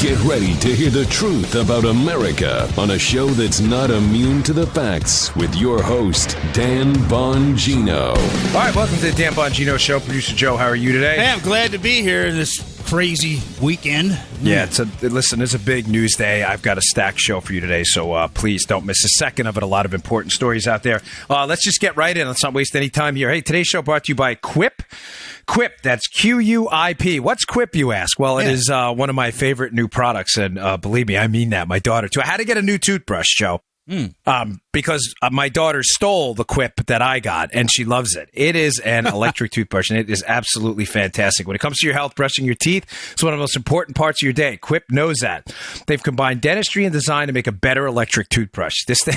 Get ready to hear the truth about America on a show that's not immune to the facts with your host, Dan Bongino. All right, welcome to the Dan Bongino Show. Producer Joe, how are you today? Hey, I'm glad to be here this crazy weekend. Yeah, listen, it's a big news day. I've got a stacked show for you today, so please don't miss a second of it. A lot of important stories out there. Let's just get right in. Let's not waste any time here. Hey, today's show brought to you by Quip. Quip, that's Q-U-I-P. What's Quip, you ask? Well, it is one of my favorite new products, and believe me, I mean that. My daughter, too. I had to get a new toothbrush, Joe. Because my daughter stole the Quip that I got, and she loves it. It is an electric toothbrush, and it is absolutely fantastic. When it comes to your health, brushing your teeth, it's one of the most important parts of your day. Quip knows that. They've combined dentistry and design to make a better electric toothbrush. This thing,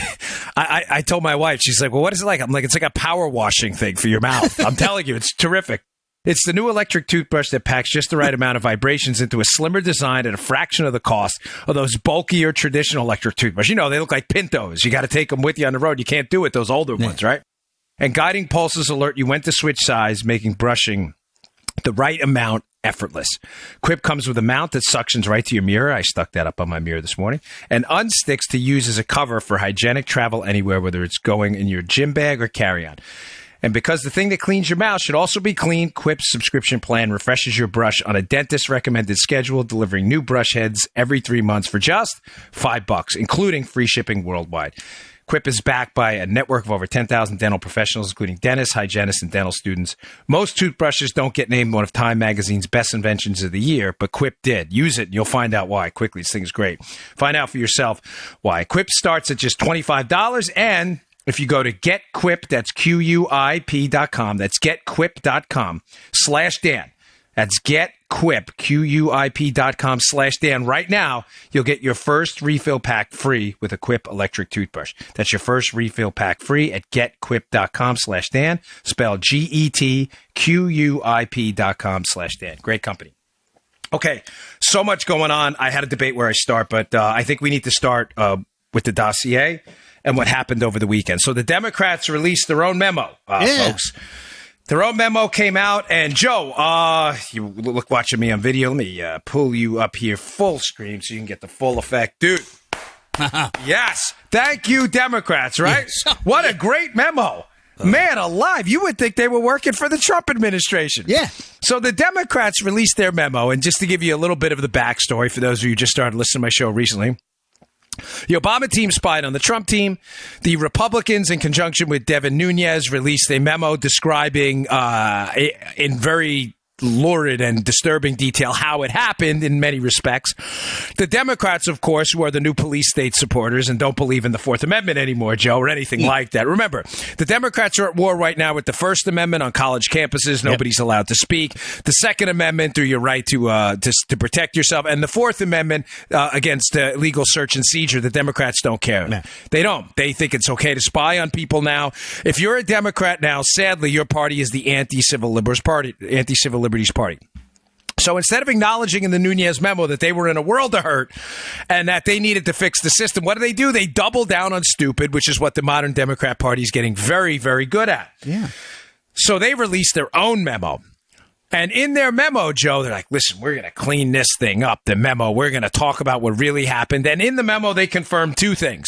I told my wife, she's like, well, what is it like? I'm like, it's like a power washing thing for your mouth. I'm telling you, it's terrific. It's the new electric toothbrush that packs just the right amount of vibrations into a slimmer design at a fraction of the cost of those bulkier traditional electric toothbrushes. You know, they look like Pintos. You got to take them with you on the road. You can't do it, those older ones, right? And guiding pulses alert you when to switch size, making brushing the right amount effortless. Quip comes with a mount that suctions right to your mirror. I stuck that up on my mirror this morning. And unsticks to use as a cover for hygienic travel anywhere, whether it's going in your gym bag or carry-on. And because the thing that cleans your mouth should also be clean, Quip's subscription plan refreshes your brush on a dentist-recommended schedule, delivering new brush heads every 3 months for just $5, including free shipping worldwide. Quip is backed by a network of over 10,000 dental professionals, including dentists, hygienists, and dental students. Most toothbrushes don't get named one of Time Magazine's best inventions of the year, but Quip did. Use it, and you'll find out why quickly. This thing is great. Find out for yourself why. Quip starts at just $25, and if you go to getquip, that's QUIP.com. That's getquip.com/Dan. That's getquip, QUIP.com/Dan. Right now, you'll get your first refill pack free with a Quip electric toothbrush. That's your first refill pack free at getquip.com/Dan. Spelled GETQUIP.com/Dan. Great company. Okay, so much going on. I had a debate where I start, but I think we need to start with the dossier and what happened over the weekend. So the Democrats released their own memo, folks. Their own memo came out, and Joe, you look watching me on video. Let me pull you up here full screen so you can get the full effect. Dude, yes, thank you, Democrats, right? What a great memo. Man alive, you would think they were working for the Trump administration. Yeah. So the Democrats released their memo, and just to give you a little bit of the backstory for those of you who just started listening to my show recently, the Obama team spied on the Trump team. The Republicans, in conjunction with Devin Nunes, released a memo describing in very lurid and disturbing detail how it happened in many respects. The Democrats, of course, who are the new police state supporters and don't believe in the Fourth Amendment anymore, Joe, or anything like that. Remember, the Democrats are at war right now with the First Amendment on college campuses. Nobody's allowed to speak. The Second Amendment through your right to protect yourself. And the Fourth Amendment against illegal search and seizure. The Democrats don't care. No. They don't. They think it's okay to spy on people now. If you're a Democrat now, sadly, your party is the anti-civil liberties party. So instead of acknowledging in the Nunes memo that they were in a world of hurt and that they needed to fix the system, what do? They double down on stupid, which is what the modern Democrat Party is getting very, very good at. Yeah. So they released their own memo. And in their memo, Joe, they're like, listen, we're going to clean this thing up, the memo. We're going to talk about what really happened. And in the memo, they confirmed two things.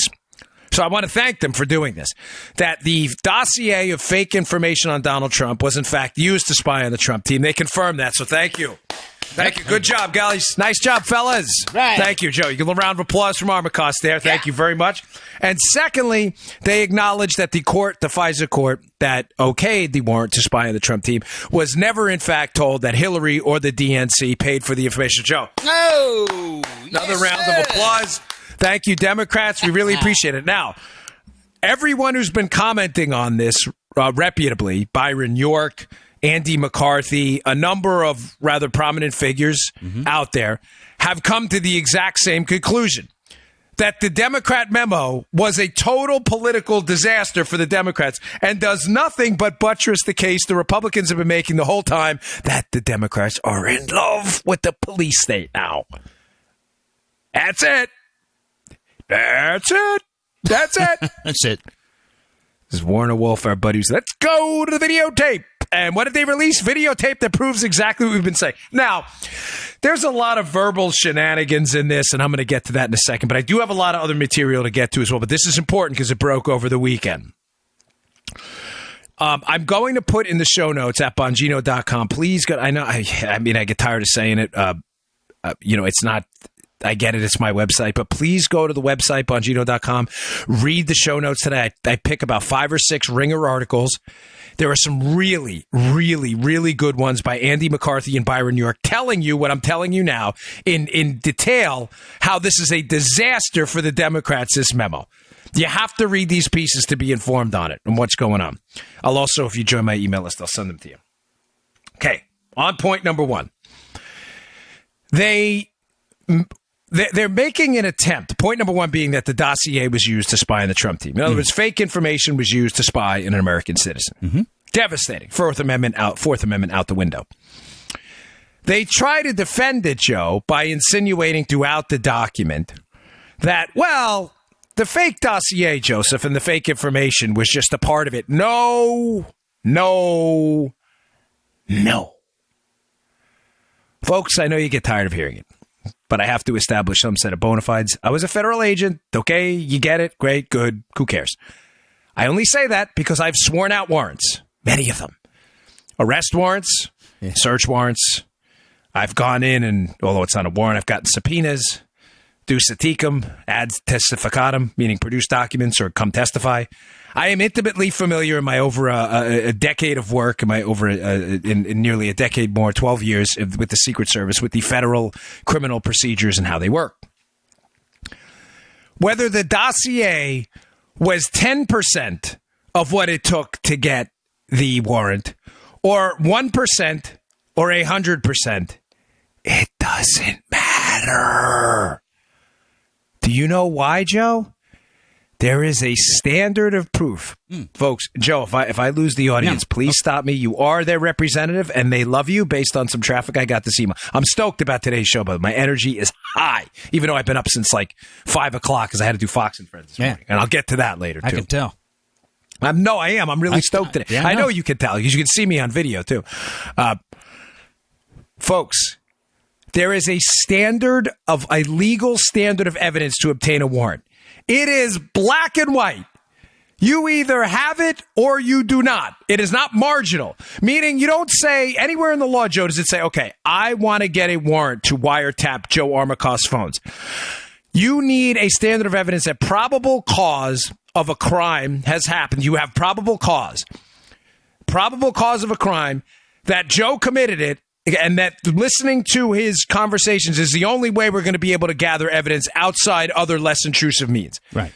So I want to thank them for doing this, that the dossier of fake information on Donald Trump was, in fact, used to spy on the Trump team. They confirmed that, so thank you. Thank you. Good job, guys. Nice job, fellas. Right. Thank you, Joe. You get a round of applause from Armacost there. Thank you very much. And secondly, they acknowledged that the FISA court that okayed the warrant to spy on the Trump team was never, in fact, told that Hillary or the DNC paid for the information. Joe. Oh, another round of applause. Thank you, Democrats. We really appreciate it. Now, everyone who's been commenting on this reputably, Byron York, Andy McCarthy, a number of rather prominent figures out there, have come to the exact same conclusion, that the Democrat memo was a total political disaster for the Democrats and does nothing but buttress the case the Republicans have been making the whole time that the Democrats are in love with the police state now. That's it. That's it. That's it. That's it. This is Warner Wolf, our buddies. Let's go to the videotape. And what did they release? Videotape that proves exactly what we've been saying. Now, there's a lot of verbal shenanigans in this, and I'm going to get to that in a second. But I do have a lot of other material to get to as well. But this is important because it broke over the weekend. I'm going to put in the show notes at Bongino.com. Please go. I know. I get tired of saying it. It's not. I get it. It's my website. But please go to the website, Bongino.com. Read the show notes today. I pick about 5 or 6 Ringer articles. There are some really, really, really good ones by Andy McCarthy and Byron New York telling you what I'm telling you now in detail, how this is a disaster for the Democrats, this memo. You have to read these pieces to be informed on it and what's going on. I'll also, if you join my email list, I'll send them to you. Okay, on point number 1. They're making an attempt. Point number 1 being that the dossier was used to spy on the Trump team. In other words, fake information was used to spy on an American citizen. Mm-hmm. Devastating. Fourth Amendment out the window. They try to defend it, Joe, by insinuating throughout the document that, well, the fake dossier, Joseph, and the fake information was just a part of it. No. Folks, I know you get tired of hearing it, but I have to establish some set of bona fides. I was a federal agent. Okay, you get it. Great, good. Who cares? I only say that because I've sworn out warrants, many of them. Arrest warrants, search warrants. I've gone in and, although it's not a warrant, I've gotten subpoenas. Duce tecum, ad testificatum, meaning produce documents or come testify. I am intimately familiar in my over a decade of work, in nearly a decade more, 12 years with the Secret Service, with the federal criminal procedures and how they work. Whether the dossier was 10% of what it took to get the warrant, or 1%, or 100%, it doesn't matter. Do you know why, Joe? There is a standard of proof. Folks, Joe, if I lose the audience, please stop me. You are their representative, and they love you based on some traffic I got this email. I'm stoked about today's show, but my energy is high, even though I've been up since like 5 o'clock because I had to do Fox and Friends this morning. And I'll get to that later, too. I can tell. I am. I'm really stoked today. Yeah, I know you can tell because you can see me on video, too. Folks, there is a legal standard of evidence to obtain a warrant. It is black and white. You either have it or you do not. It is not marginal, meaning you don't say anywhere in the law, Joe, does it say, okay, I want to get a warrant to wiretap Joe Armacost's phones. You need a standard of evidence that probable cause of a crime has happened. You have probable cause of a crime that Joe committed it, and that listening to his conversations is the only way we're going to be able to gather evidence outside other less intrusive means. Right.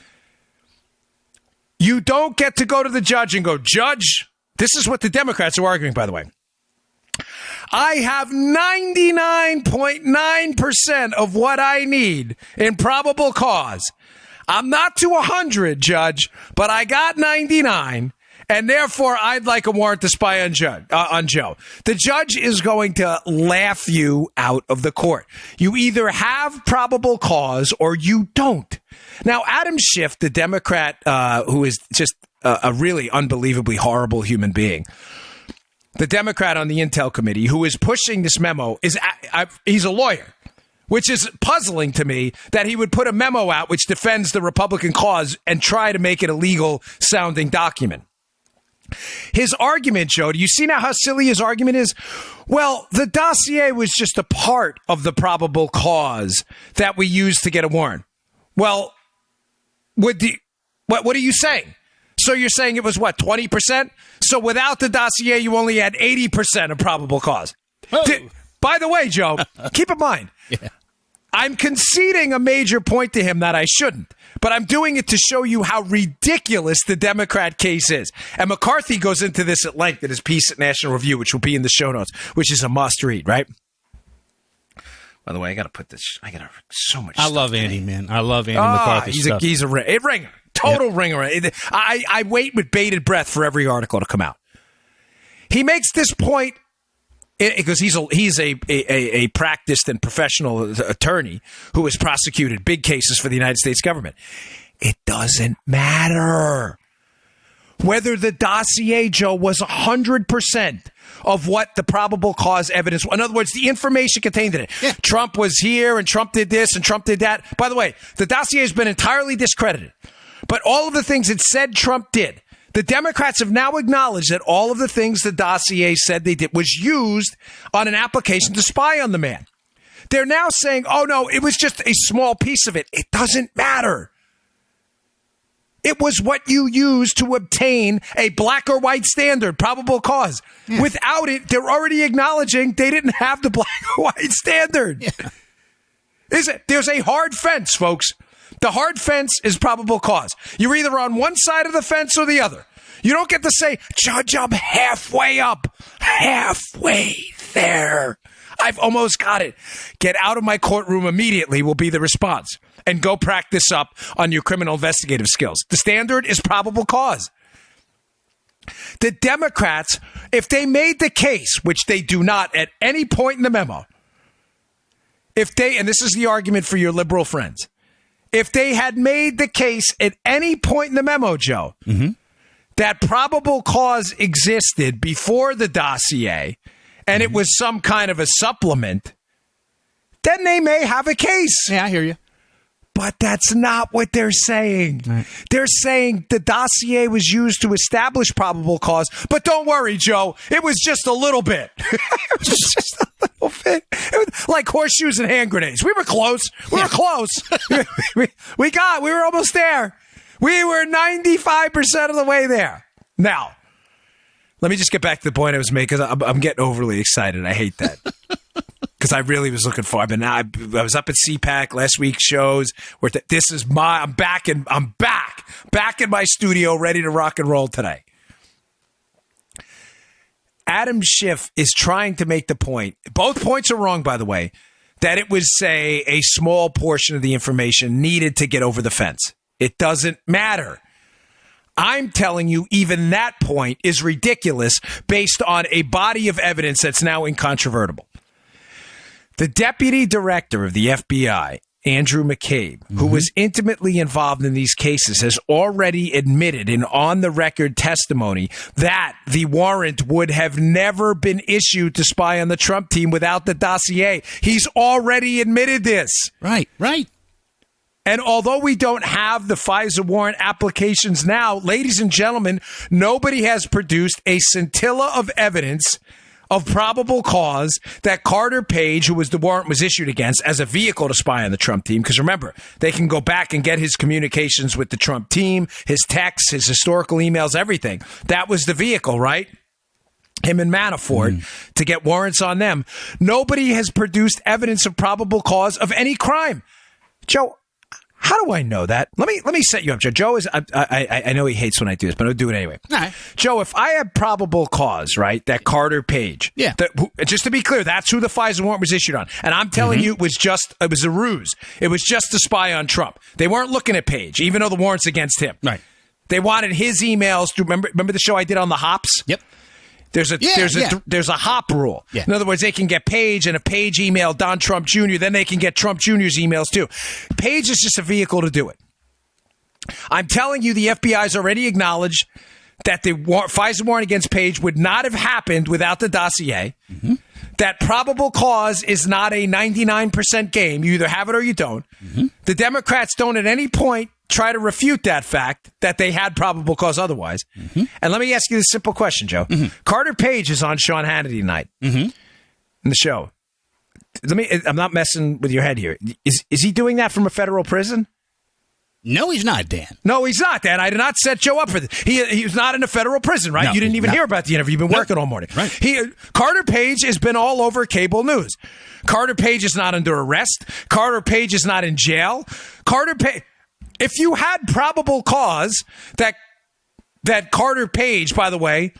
You don't get to go to the judge and go, Judge, this is what the Democrats are arguing, by the way. I have 99.9% of what I need in probable cause. I'm not to 100, Judge, but I got 99. And therefore, I'd like a warrant to spy on Joe. The judge is going to laugh you out of the court. You either have probable cause or you don't. Now, Adam Schiff, the Democrat who is just a really unbelievably horrible human being, the Democrat on the Intel Committee who is pushing this memo, he's a lawyer, which is puzzling to me that he would put a memo out which defends the Republican cause and try to make it a legal-sounding document. His argument, Joe, do you see now how silly his argument is? Well, the dossier was just a part of the probable cause that we used to get a warrant. Well, what are you saying? So you're saying it was, 20%? So without the dossier, you only had 80% of probable cause. Oh. By the way, Joe, keep in mind, I'm conceding a major point to him that I shouldn't. But I'm doing it to show you how ridiculous the Democrat case is. And McCarthy goes into this at length in his piece at National Review, which will be in the show notes, which is a must read, right? By the way, I got to put this. I got so much. I love Andy, man. I love Andy McCarthy. He's a ringer, total ringer. I wait with bated breath for every article to come out. He makes this point because he's a practiced and professional attorney who has prosecuted big cases for the United States government. It doesn't matter. whether the dossier, Joe, was 100% of what the probable cause evidence. In other words, the information contained in it. Yeah. Trump was here and Trump did this and Trump did that. By the way, the dossier has been entirely discredited. But all of the things it said Trump did, the Democrats have now acknowledged that all of the things the dossier said they did was used on an application to spy on the man. They're now saying, oh, no, it was just a small piece of it. It doesn't matter. It was what you used to obtain a black or white standard, probable cause. Yeah. Without it, they're already acknowledging they didn't have the black or white standard. Yeah. There's a hard fence, folks. The hard fence is probable cause. You're either on one side of the fence or the other. You don't get to say, Judge, I'm halfway up, halfway there. I've almost got it. Get out of my courtroom immediately will be the response. And go practice up on your criminal investigative skills. The standard is probable cause. The Democrats, if they made the case, which they do not at any point in the memo, and this is the argument for your liberal friends, if they had made the case at any point in the memo, Joe, that probable cause existed before the dossier, and it was some kind of a supplement, then they may have a case. Yeah, I hear you. But that's not what they're saying. Right. They're saying the dossier was used to establish probable cause. But don't worry, Joe. It was just a little bit. It was just a little bit. It was like horseshoes and hand grenades. We were close. We were close. we were almost there. We were 95% of the way there. Now, let me just get back to the point I was making, because I'm getting overly excited. I hate that. Because I really was looking for. I was up at CPAC last week's shows. I'm back in my studio, ready to rock and roll today. Adam Schiff is trying to make the point. Both points are wrong, by the way. That it was, say, a small portion of the information needed to get over the fence. It doesn't matter. I'm telling you, even that point is ridiculous based on a body of evidence that's now incontrovertible. The deputy director of the FBI, Andrew McCabe, who was intimately involved in these cases, has already admitted in on-the-record testimony that the warrant would have never been issued to spy on the Trump team without the dossier. He's already admitted this. Right. And although we don't have the FISA warrant applications now, ladies and gentlemen, nobody has produced a scintilla of evidence of probable cause that Carter Page, who was the warrant was issued against, as a vehicle to spy on the Trump team. Because remember, they can go back and get his communications with the Trump team, his texts, his historical emails, everything. That was the vehicle, right? Him and Manafort to get warrants on them. Nobody has produced evidence of probable cause of any crime. Joe, how do I know that? Let me set you up, Joe. Joe is I know he hates when I do this, but I'll do it anyway. All right. Joe, if I have probable cause, right, that Carter Page, just to be clear, that's who the FISA warrant was issued on, and I'm telling you, it was a ruse. It was just to spy on Trump. They weren't looking at Page, even though the warrant's against him. Right. They wanted his emails to remember the show I did on the hops. Yep. There's a hop rule. Yeah. In other words, they can get Page, and if Page emailed Don Trump Jr., then they can get Trump Jr.'s emails too. Page is just a vehicle to do it. I'm telling you, the FBI's already acknowledged that the FISA warrant against Page would not have happened without the dossier. That probable cause is not a 99% game. You either have it or you don't. The Democrats don't at any point try to refute that fact that they had probable cause otherwise. And let me ask you this simple question, Joe. Carter Page is on Sean Hannity tonight in the show. I'm not messing with your head here. Is he doing that from a federal prison? No, he's not, Dan. No, he's not, Dan. I did not set Joe up for this. He was not in a federal prison, right? No, you didn't even hear about the interview. You've been working all morning. Right. Carter Page has been all over cable news. Carter Page is not under arrest. Carter Page is not in jail. Carter Page... If you had probable cause that Carter Page, by the way,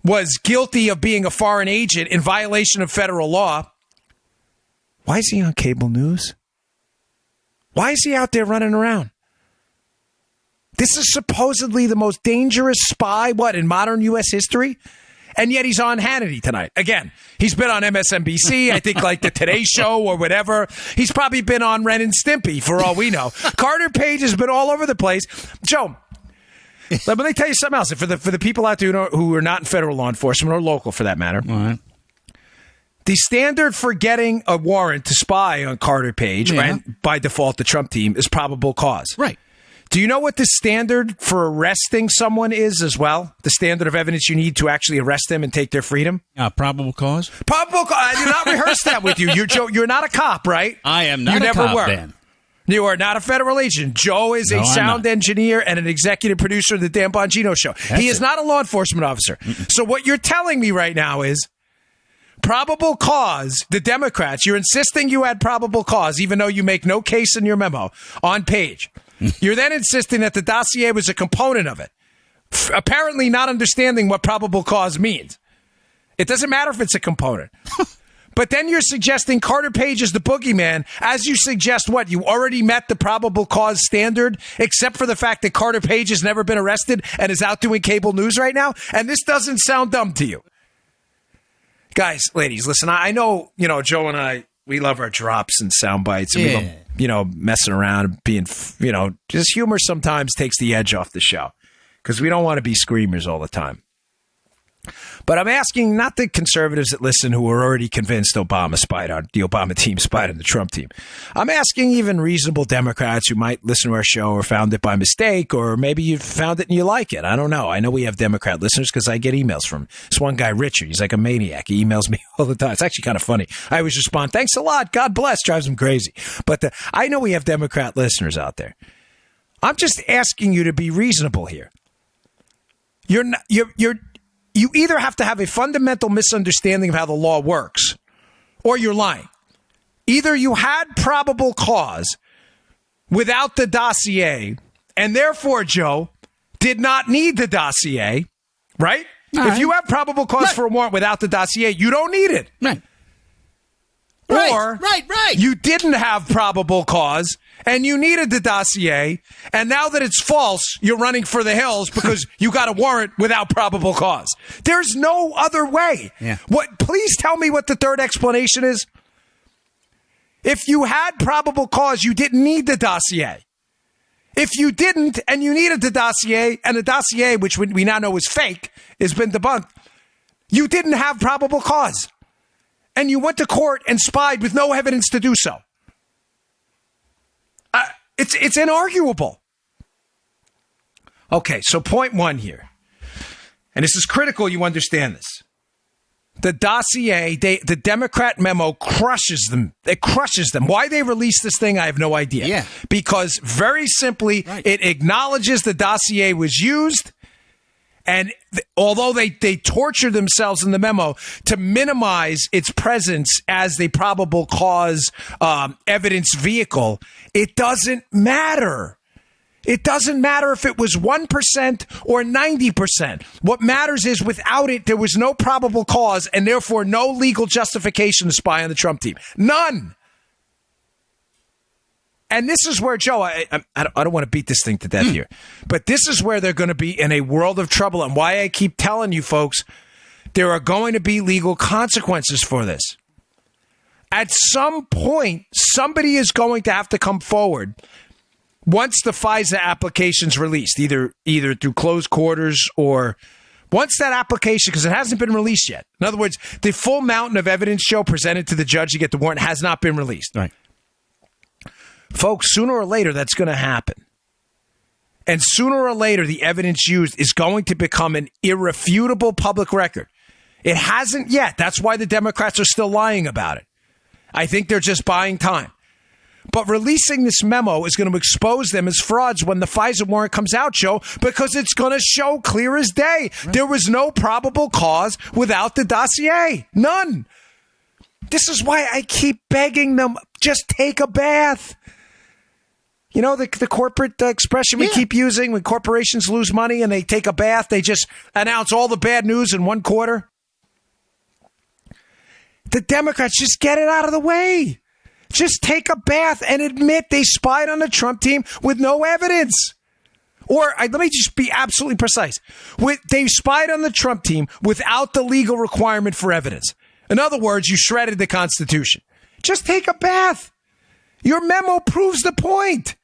was guilty of being a foreign agent in violation of federal law, why is he on cable news? Why is he out there running around? This is supposedly the most dangerous spy, in modern U.S. history? And yet he's on Hannity tonight. Again, he's been on MSNBC, I think like the Today Show or whatever. He's probably been on Ren and Stimpy for all we know. Carter Page has been all over the place. Joe, Let me tell you something else. For the people out there who are not in federal law enforcement or local, for that matter, All right. the standard for getting a warrant to spy on Carter Page, and by default the Trump team, is probable cause. Right. Do you know what the standard for arresting someone is as well? The standard of evidence you need to actually arrest them and take their freedom? Probable cause? Probable cause. I did not rehearse that with you. You're not a cop, right? I am not you a never cop, were. Dan. You are not a federal agent. Joe is a sound engineer and an executive producer of the Dan Bongino Show. He is not a law enforcement officer. So what you're telling me right now is probable cause, the Democrats, you're insisting you had probable cause, even though you make no case in your memo on Page. You're then insisting that the dossier was a component of it, apparently not understanding what probable cause means. It doesn't matter if it's a component. But then you're suggesting Carter Page is the boogeyman, as you suggest what? You already met the probable cause standard, except for the fact that Carter Page has never been arrested and is out doing cable news right now? And this doesn't sound dumb to you. Guys, ladies, listen, I know, Joe and I, we love our drops and sound bites. And we love, messing around and being, just humor sometimes takes the edge off the show because we don't want to be screamers all the time. But I'm asking not the conservatives that listen who are already convinced the Obama team spied on the Trump team. I'm asking even reasonable Democrats who might listen to our show or found it by mistake, or maybe you found it and you like it. I don't know. I know we have Democrat listeners because I get emails from this one guy, Richard. He's like a maniac. He emails me all the time. It's actually kind of funny. I always respond, thanks a lot. God bless. Drives him crazy. But I know we have Democrat listeners out there. I'm just asking you to be reasonable here. You either have to have a fundamental misunderstanding of how the law works, or you're lying. Either you had probable cause without the dossier, and therefore, Joe, did not need the dossier, right? If you have probable cause for a warrant without the dossier, you don't need it. Right. Or you didn't have probable cause and you needed the dossier, and now that it's false, you're running for the hills because you got a warrant without probable cause. There's no other way. Yeah. Please tell me what the third explanation is. If you had probable cause, you didn't need the dossier. If you didn't and you needed the dossier, and the dossier, which we now know is fake, has been debunked, you didn't have probable cause. And you went to court and spied with no evidence to do so. It's inarguable. Okay, so point one here, and this is critical you understand this. The dossier, the Democrat memo crushes them. It crushes them. Why they released this thing, I have no idea. Yeah. Because very simply, it acknowledges the dossier was used. And although they tortured themselves in the memo to minimize its presence as the probable cause evidence vehicle, it doesn't matter. It doesn't matter if it was 1% or 90%. What matters is without it, there was no probable cause and therefore no legal justification to spy on the Trump team. None. And this is where, Joe, I don't want to beat this thing to death here, but this is where they're going to be in a world of trouble. And why I keep telling you folks, there are going to be legal consequences for this. At some point, somebody is going to have to come forward once the FISA application's released, either through closed quarters or once that application, because it hasn't been released yet. In other words, the full mountain of evidence, Joe, presented to the judge to get the warrant has not been released. Right. Folks, sooner or later, that's going to happen. And sooner or later, the evidence used is going to become an irrefutable public record. It hasn't yet. That's why the Democrats are still lying about it. I think they're just buying time. But releasing this memo is going to expose them as frauds when the FISA warrant comes out, Joe, because it's going to show clear as day. Right. There was no probable cause without the dossier. None. This is why I keep begging them, just take a bath. You know, the corporate expression we keep using when corporations lose money and they take a bath, they just announce all the bad news in one quarter. The Democrats, just get it out of the way. Just take a bath and admit they spied on the Trump team with no evidence. Or let me just be absolutely precise. They spied on the Trump team without the legal requirement for evidence. In other words, you shredded the Constitution. Just take a bath. Your memo proves the point.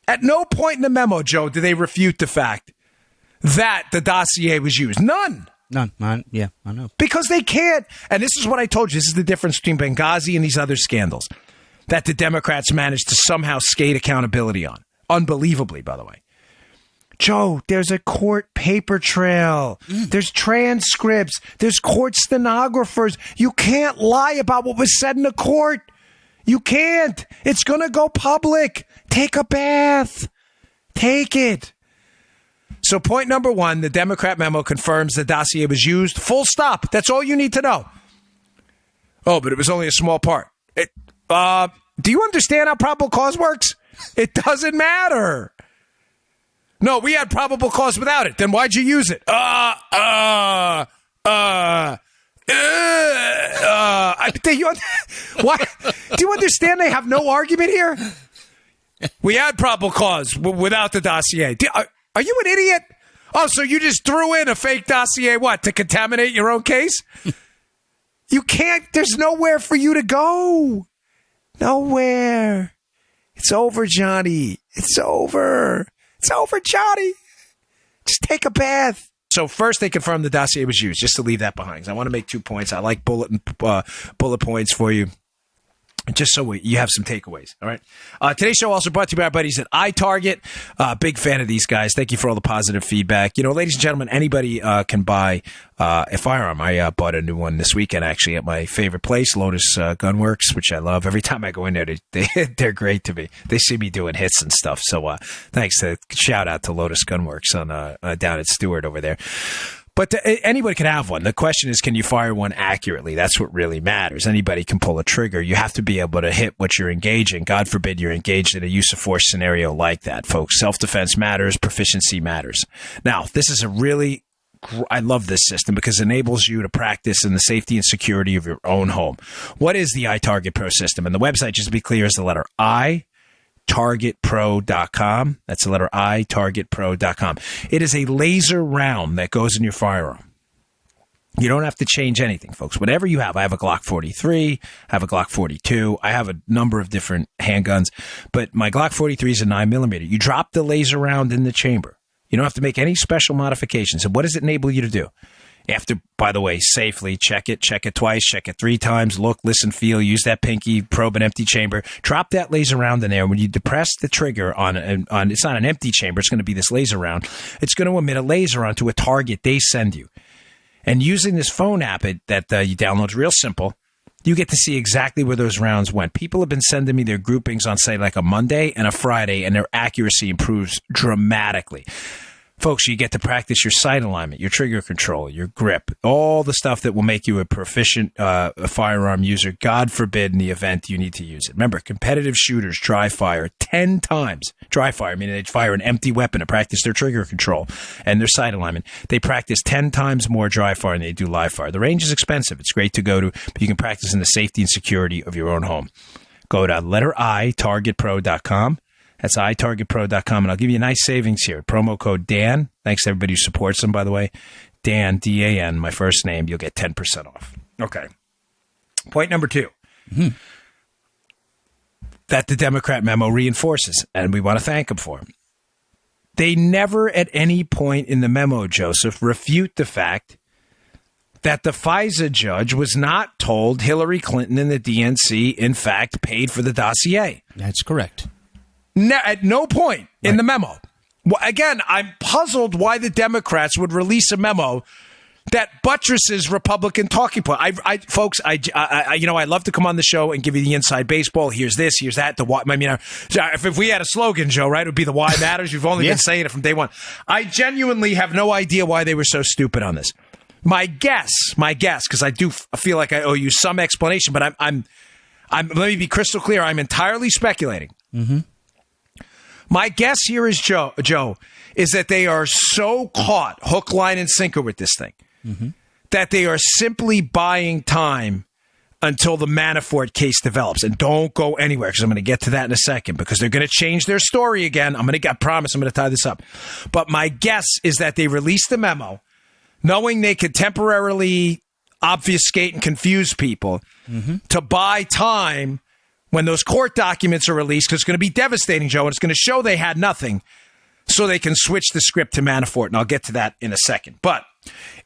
At no point in the memo, Joe, do they refute the fact that the dossier was used. None. Yeah, I know. Because they can't. And this is what I told you. This is the difference between Benghazi and these other scandals that the Democrats managed to somehow skate accountability on. Unbelievably, by the way. Joe, there's a court paper trail. There's transcripts. There's court stenographers. You can't lie about what was said in the court. You can't. It's going to go public. Take a bath. Take it. So point number one, the Democrat memo confirms the dossier was used. Full stop. That's all you need to know. Oh, but it was only a small part. Do you understand how probable cause works? It doesn't matter. No, we had probable cause without it. Then why'd you use it? Why? Do you understand they have no argument here? We had probable cause without the dossier. Are you an idiot? Oh, so you just threw in a fake dossier, what, to contaminate your own case? You can't. There's nowhere for you to go. Nowhere. It's over, Johnny. It's over. It's over, Johnny. Just take a bath. So first they confirmed the dossier was used, just to leave that behind. I want to make 2 points. I like bullet points for you, just so you have some takeaways. All right. Today's show also brought to you by our buddies at iTarget. Big fan of these guys. Thank you for all the positive feedback. You know, ladies and gentlemen, anybody can buy a firearm. I bought a new one this weekend, actually, at my favorite place, Lotus Gunworks, which I love. Every time I go in there, they're great to me. They see me doing hits and stuff. So thanks. Shout out to Lotus Gunworks on down at Stewart over there. But anybody can have one. The question is, can you fire one accurately? That's what really matters. Anybody can pull a trigger. You have to be able to hit what you're engaging. God forbid you're engaged in a use of force scenario like that, folks. Self-defense matters. Proficiency matters. Now, this is I love this system because it enables you to practice in the safety and security of your own home. What is the iTarget Pro system? And the website, just to be clear, is the letter I. targetpro.com. That's the letter I, targetpro.com. It is a laser round that goes in your firearm. You don't have to change anything, folks. Whatever you have. I have a Glock 43. I have a Glock 42. I have a number of different handguns, but my Glock 43 is a 9mm. You drop the laser round in the chamber. You don't have to make any special modifications. And what does it enable you to do? After, by the way, safely check it twice, check it 3 times, look, listen, feel, use that pinky, probe an empty chamber, drop that laser round in there. When you depress the trigger on it's not an empty chamber, it's going to be this laser round. It's going to emit a laser onto a target they send you. And using this phone app that you download, it's real simple. You get to see exactly where those rounds went. People have been sending me their groupings on, say, like a Monday and a Friday, and their accuracy improves dramatically. Folks, you get to practice your sight alignment, your trigger control, your grip, all the stuff that will make you a proficient firearm user. God forbid in the event you need to use it. Remember, competitive shooters dry fire 10 times. Dry fire, meaning they fire an empty weapon to practice their trigger control and their sight alignment. They practice 10 times more dry fire than they do live fire. The range is expensive. It's great to go to, but you can practice in the safety and security of your own home. Go to letter I, targetpro.com. That's itargetpro.com, and I'll give you a nice savings here. Promo code Dan. Thanks to everybody who supports them, by the way. Dan, D-A-N, my first name. You'll get 10% off. Okay. Point number 2. Mm-hmm. That the Democrat memo reinforces, and we want to thank them for it. They never at any point in the memo, Joseph, refute the fact that the FISA judge was not told Hillary Clinton and the DNC, in fact, paid for the dossier. That's correct. At no point in the memo. Well, again, I'm puzzled why the Democrats would release a memo that buttresses Republican talking point. Folks, I love to come on the show and give you the inside baseball. Here's this, here's that. If we had a slogan, Joe, right, it would be the why matters. You've only been saying it from day one. I genuinely have no idea why they were so stupid on this. My guess, because I do feel like I owe you some explanation, but I'm let me be crystal clear. I'm entirely speculating. Mm-hmm. My guess here is, Joe, is that they are so caught hook, line, and sinker with this thing that they are simply buying time until the Manafort case develops. And don't go anywhere, because I'm going to get to that in a second, because they're going to change their story again. I promise I'm going to tie this up. But my guess is that they released the memo knowing they could temporarily obfuscate and confuse people to buy time when those court documents are released, because it's going to be devastating, Joe, and it's going to show they had nothing, so they can switch the script to Manafort, and I'll get to that in a second. But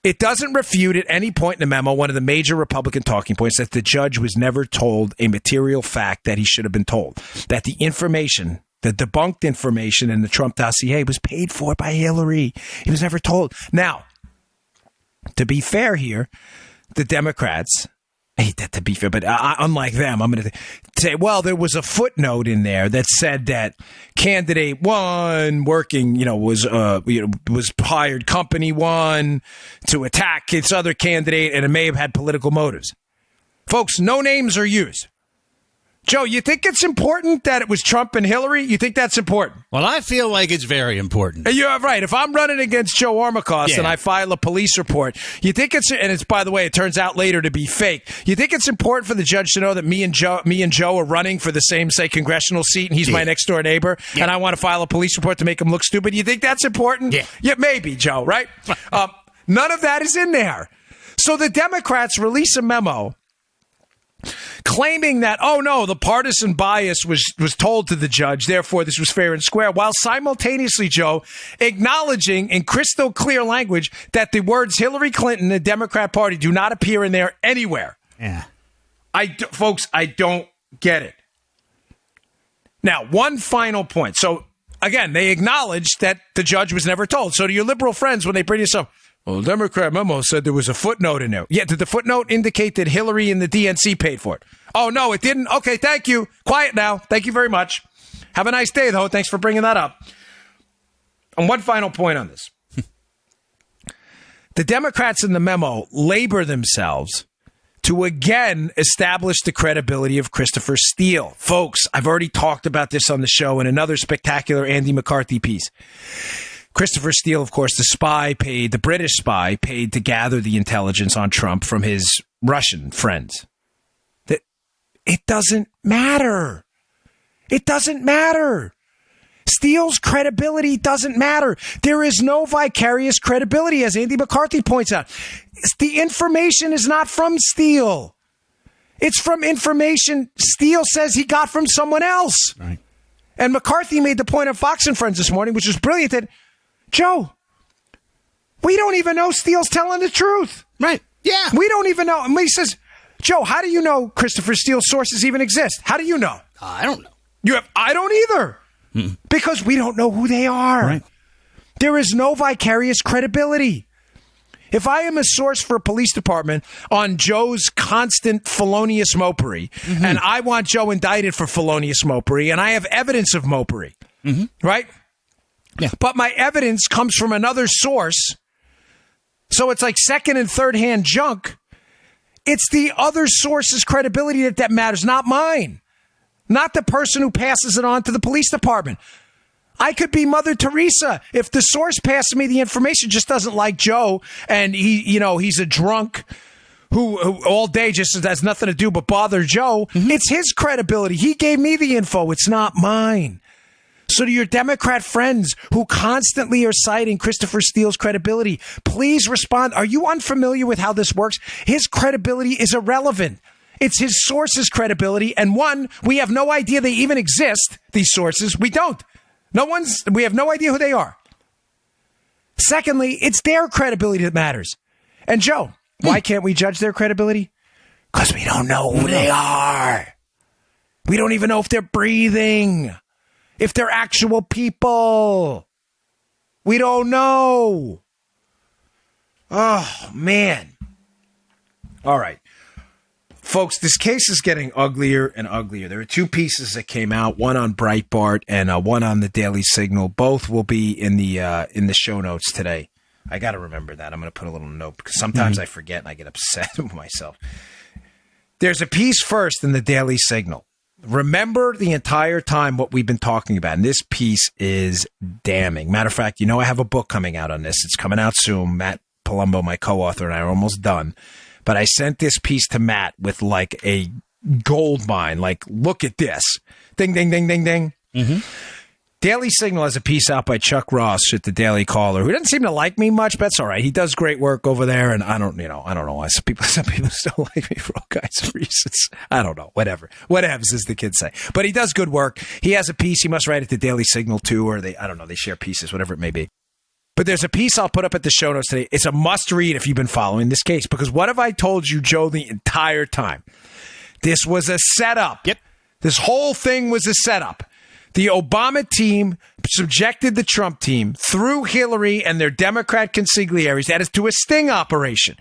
it doesn't refute at any point in the memo one of the major Republican talking points, that the judge was never told a material fact that he should have been told, that the information, the debunked information in the Trump dossier was paid for by Hillary. He was never told. Now, to be fair here, the Democrats, I hate that to be fair, but unlike them, I'm going to say, well, there was a footnote in there that said that candidate one working, was hired company one to attack its other candidate, and it may have had political motives. Folks, no names are used. Joe, you think it's important that it was Trump and Hillary? You think that's important? Well, I feel like it's very important. You're right. If I'm running against Joe Armacost and I file a police report, you think it's, by the way, it turns out later to be fake. You think it's important for the judge to know that me and Joe are running for the same, say, congressional seat, and he's my next door neighbor, and I want to file a police report to make him look stupid? You think that's important? Yeah, maybe, Joe, right? None of that is in there. So the Democrats release a memo claiming that, oh no, the partisan bias was told to the judge, therefore this was fair and square, while simultaneously, Joe, acknowledging in crystal clear language that the words Hillary Clinton and the Democrat Party do not appear in there anywhere. Yeah. Folks, I don't get it. Now, one final point. So, again, they acknowledge that the judge was never told. So to your liberal friends, when they bring this up, well, the Democrat memo said there was a footnote in there. Yeah, did the footnote indicate that Hillary and the DNC paid for it? Oh, no, it didn't? Okay, thank you. Quiet now. Thank you very much. Have a nice day, though. Thanks for bringing that up. And one final point on this. The Democrats in the memo labor themselves to again establish the credibility of Christopher Steele. Folks, I've already talked about this on the show in another spectacular Andy McCarthy piece. Christopher Steele, of course, the British spy paid to gather the intelligence on Trump from his Russian friends. It doesn't matter. It doesn't matter. Steele's credibility doesn't matter. There is no vicarious credibility, as Andy McCarthy points out. The information is not from Steele. It's from information Steele says he got from someone else. Right. And McCarthy made the point on Fox and Friends this morning, which was brilliant, that, Joe, we don't even know Steele's telling the truth. Right. Yeah. We don't even know. And he says, Joe, how do you know Christopher Steele's sources even exist? How do you know? I don't know. I don't either. Because we don't know who they are. Right. There is no vicarious credibility. If I am a source for a police department on Joe's constant felonious mopery, and I want Joe indicted for felonious mopery, and I have evidence of mopery, right? Yeah. But my evidence comes from another source, so it's like second and third hand junk. It's the other source's credibility that matters, not mine. Not the person who passes it on to the police department. I could be Mother Teresa. If the source passing me the information just doesn't like Joe, and he's a drunk who all day just has nothing to do but bother Joe, it's his credibility. He gave me the info. It's not mine. So to your Democrat friends who constantly are citing Christopher Steele's credibility, please respond. Are you unfamiliar with how this works? His credibility is irrelevant. It's his source's credibility. And one, we have no idea they even exist, these sources. We don't. We have no idea who they are. Secondly, it's their credibility that matters. And Joe, why can't we judge their credibility? Because we don't know who they are. We don't even know if they're breathing, if they're actual people. We don't know. Oh, man. All right. Folks, this case is getting uglier and uglier. There are two pieces that came out, one on Breitbart and one on the Daily Signal. Both will be in the show notes today. I got to remember that. I'm going to put a little note because sometimes I forget and I get upset with myself. There's a piece first in the Daily Signal. Remember the entire time what we've been talking about, and this piece is damning. Matter of fact, I have a book coming out on this. It's coming out soon. Matt Palumbo, my co-author, and I are almost done. But I sent this piece to Matt with like a gold mine. Like, look at this. Ding, ding, ding, ding, ding. Daily Signal has a piece out by Chuck Ross at the Daily Caller, who doesn't seem to like me much, but that's all right. He does great work over there, and I don't know why some people still like me for all kinds of reasons. I don't know. Whatever, as the kids say. But he does good work. He has a piece. He must write at the Daily Signal too, or they share pieces, whatever it may be. But there's a piece I'll put up at the show notes today. It's a must read if you've been following this case, because what have I told you, Joe, the entire time? This was a setup. Yep. This whole thing was a setup. The Obama team subjected the Trump team through Hillary and their Democrat consigliaries to a sting operation.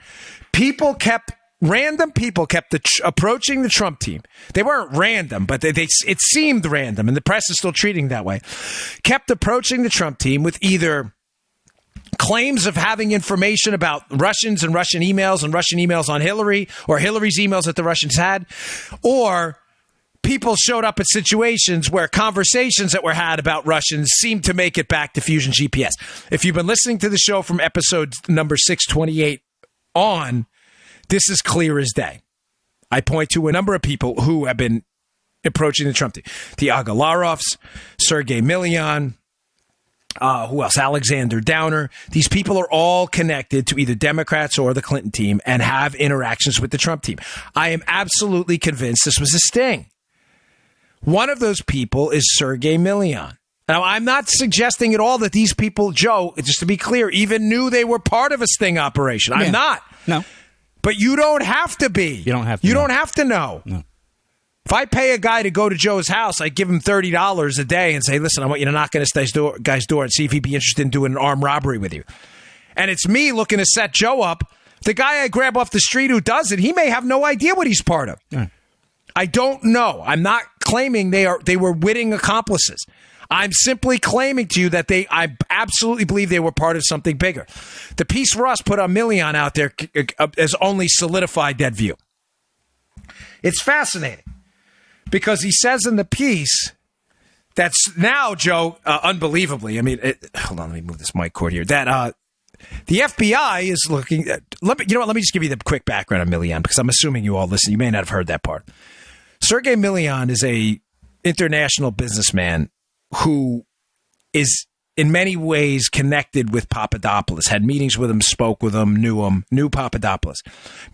Random people kept approaching the Trump team. They weren't random, but it seemed random, and the press is still treating it that way. Kept approaching the Trump team with either claims of having information about Russians and Russian emails on Hillary, or Hillary's emails that the Russians had, or people showed up at situations where conversations that were had about Russians seemed to make it back to Fusion GPS. If you've been listening to the show from episode number 628 on, this is clear as day. I point to a number of people who have been approaching the Trump team. The Agalarovs, Sergei Milian, who else? Alexander Downer. These people are all connected to either Democrats or the Clinton team and have interactions with the Trump team. I am absolutely convinced this was a sting. One of those people is Sergei Milian. Now, I'm not suggesting at all that these people, Joe, just to be clear, even knew they were part of a sting operation. I'm not. No. But you don't have to be. You don't have to. You don't have to know. No. If I pay a guy to go to Joe's house, I give him $30 a day and say, listen, I want you to knock on this guy's door and see if he'd be interested in doing an armed robbery with you. And it's me looking to set Joe up. The guy I grab off the street who does it, he may have no idea what he's part of. Right. I don't know. I'm not claiming they were witting accomplices. I'm simply claiming to you that I absolutely believe they were part of something bigger. The piece Ross put on Milian out there has only solidified that view. It's fascinating because he says in the piece that's now, Joe, unbelievably, I mean, hold on, let me move this mic cord here, that the FBI is looking at, let me just give you the quick background on Milian, because I'm assuming you all listen. You may not have heard that part. Sergei Milian is a international businessman who is in many ways connected with Papadopoulos, had meetings with him, spoke with him, knew Papadopoulos.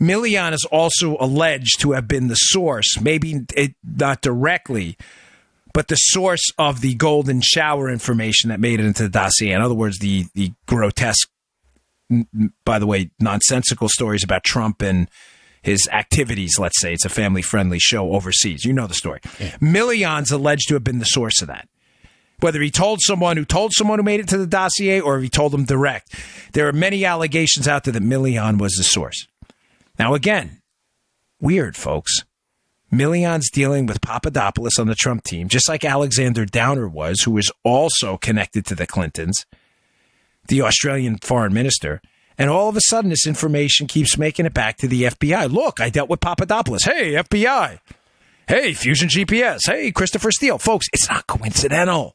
Milian is also alleged to have been the source, maybe not directly, but the source of the golden shower information that made it into the dossier. In other words, the grotesque, by the way, nonsensical stories about Trump and his activities, let's say. It's a family-friendly show overseas. You know the story. Yeah. Milian's alleged to have been the source of that. Whether he told someone who made it to the dossier or if he told them direct. There are many allegations out there that Milian was the source. Now, again, weird, folks. Milian's dealing with Papadopoulos on the Trump team, just like Alexander Downer was, who was also connected to the Clintons, the Australian foreign minister. And all of a sudden, this information keeps making it back to the FBI. Look, I dealt with Papadopoulos. Hey, FBI. Hey, Fusion GPS. Hey, Christopher Steele. Folks, it's not coincidental.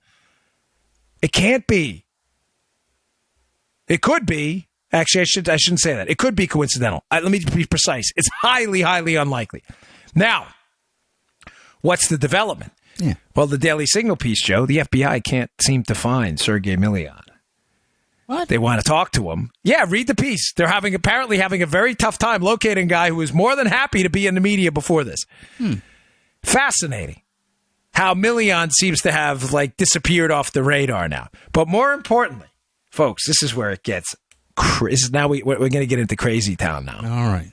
It can't be. It could be. Actually, I shouldn't say that. It could be coincidental. Let me be precise. It's highly, highly unlikely. Now, what's the development? Yeah. Well, the Daily Signal piece, Joe, the FBI can't seem to find Sergei Milian. What? They want to talk to him. Yeah, read the piece. They're apparently having a very tough time locating a guy who was more than happy to be in the media before this. Fascinating how Milian seems to have disappeared off the radar now. But more importantly, folks, this is where it gets crazy. Now we're going to get into crazy town now. All right.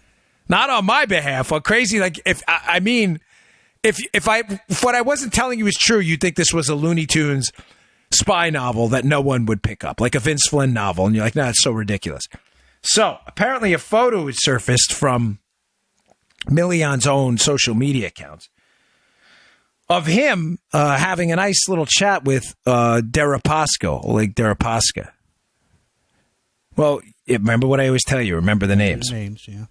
Not on my behalf. Well, crazy, if what I wasn't telling you is true, you'd think this was a Looney Tunes spy novel that no one would pick up, like a Vince Flynn novel, and you're like, no, it's so ridiculous. So, apparently a photo has surfaced from Milian's own social media accounts of him having a nice little chat with Deripaska, Oleg Deripaska. Well, remember what I always tell you, remember the names. The names, yeah.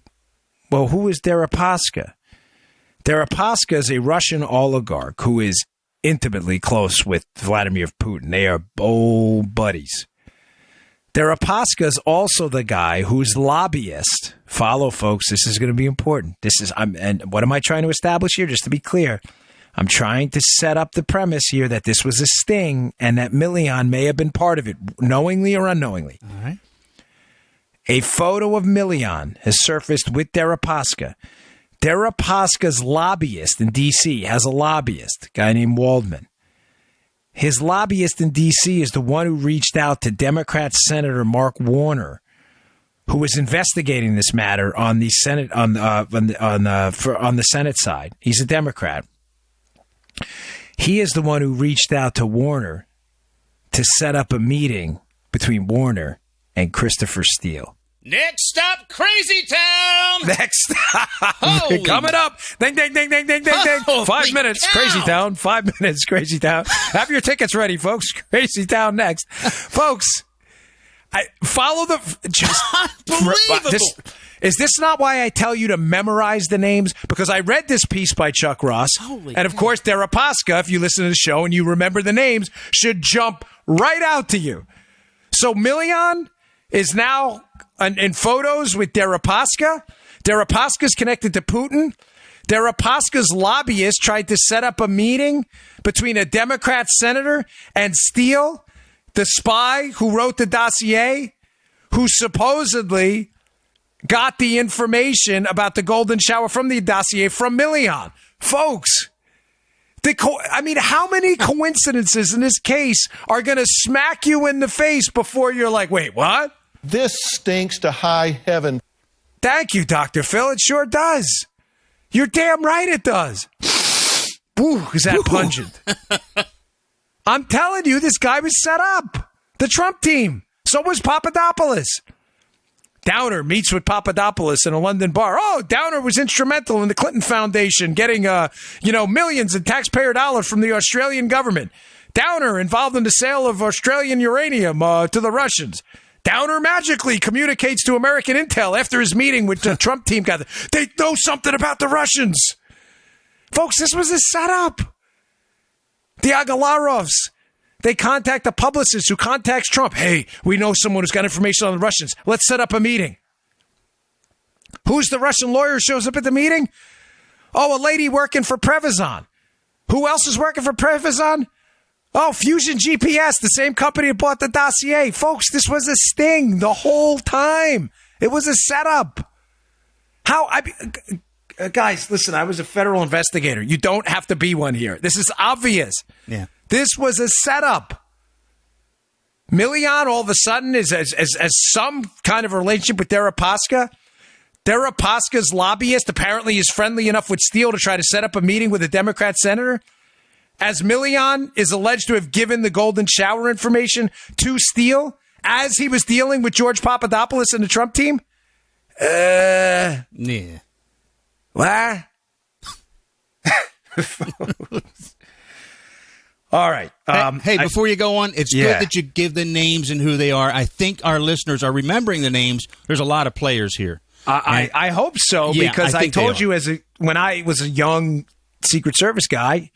Well, who is Deripaska? Deripaska is a Russian oligarch who is intimately close with Vladimir Putin. They are buddies. Deripaska is also the guy whose lobbyist, follow folks, this is going to be important. And what am I trying to establish here? Just to be clear, I'm trying to set up the premise here that this was a sting and that Milian may have been part of it, knowingly or unknowingly. All right. A photo of Milian has surfaced with Deripaska. Deripaska's lobbyist in D.C. has a lobbyist, a guy named Waldman. His lobbyist in D.C. is the one who reached out to Democrat Senator Mark Warner, who was investigating this matter on the Senate on the Senate side. He's a Democrat. He is the one who reached out to Warner to set up a meeting between Warner and Christopher Steele. Next stop, Crazy Town. Next stop. Coming up. Ding, ding, ding, ding, ding, ding, ding. 5 minutes, cow. Crazy Town. 5 minutes, Crazy Town. Have your tickets ready, folks. Crazy Town next. Folks, follow the... Just, Unbelievable. Is this not why I tell you to memorize the names? Because I read this piece by Chuck Ross. And of course, Deripaska, if you listen to the show and you remember the names, should jump right out to you. So Milian is now in photos with Deripaska. Deripaska's connected to Putin. Deripaska's lobbyist tried to set up a meeting between a Democrat senator and Steele, the spy who wrote the dossier, who supposedly got the information about the golden shower from the dossier from Milian. Folks, how many coincidences in this case are going to smack you in the face before you're like, wait, what? This stinks to high heaven. Thank you, Dr. Phil. It sure does. You're damn right it does. Ooh, is that pungent? I'm telling you, this guy was set up. The Trump team. So was Papadopoulos. Downer meets with Papadopoulos in a London bar. Oh, Downer was instrumental in the Clinton Foundation getting, millions in taxpayer dollars from the Australian government. Downer involved in the sale of Australian uranium to the Russians. Downer magically communicates to American intel after his meeting with the Trump team. They know something about the Russians. Folks, this was a setup. The Agalarovs. They contact the publicist who contacts Trump. Hey, we know someone who's got information on the Russians. Let's set up a meeting. Who's the Russian lawyer who shows up at the meeting? Oh, a lady working for Prevezon. Who else is working for Prevezon? Oh, Fusion GPS, the same company that bought the dossier. Folks, this was a sting the whole time. It was a setup. Guys, listen, I was a federal investigator. You don't have to be one here. This is obvious. Yeah. This was a setup. Milian all of a sudden is as some kind of relationship with Deripaska. Deripaska's lobbyist apparently is friendly enough with Steele to try to set up a meeting with a Democrat senator. As Milian is alleged to have given the golden shower information to Steele as he was dealing with George Papadopoulos and the Trump team. Yeah. What? All right. Hey, before you go on, it's good that you give the names and who they are. I think our listeners are remembering the names. There's a lot of players here. I hope so, because I told you when I was a young Secret Service guy,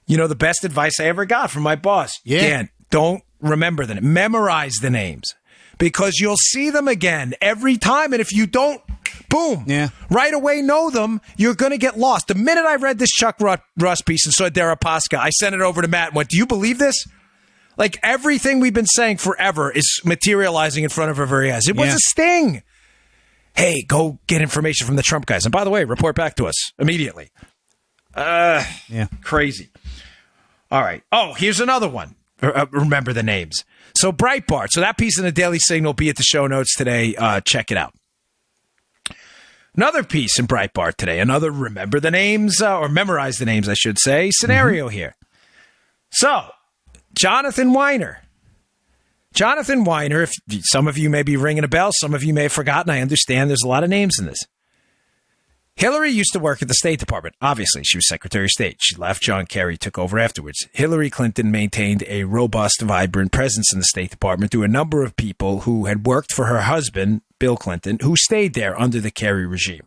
the best advice I ever got from my boss. Yeah. Dan, don't remember them. Memorize the names because you'll see them again every time. And if you don't, boom, right away know them, you're going to get lost. The minute I read this Chuck Russ piece and saw Deripaska, I sent it over to Matt and went, do you believe this? Like everything we've been saying forever is materializing in front of our very eyes. It was a sting. Hey, go get information from the Trump guys. And by the way, report back to us immediately. Crazy. All right. Oh, here's another one. Remember the names. So Breitbart. So that piece in the Daily Signal will be at the show notes today. Check it out. Another piece in Breitbart today. Another remember the names, or memorize the names, I should say, scenario here. So, Jonathan Weiner. Jonathan Weiner, if some of you may be ringing a bell, some of you may have forgotten. I understand there's a lot of names in this. Hillary used to work at the State Department. Obviously, she was Secretary of State. She left. John Kerry took over afterwards. Hillary Clinton maintained a robust, vibrant presence in the State Department through a number of people who had worked for her husband, Bill Clinton, who stayed there under the Kerry regime.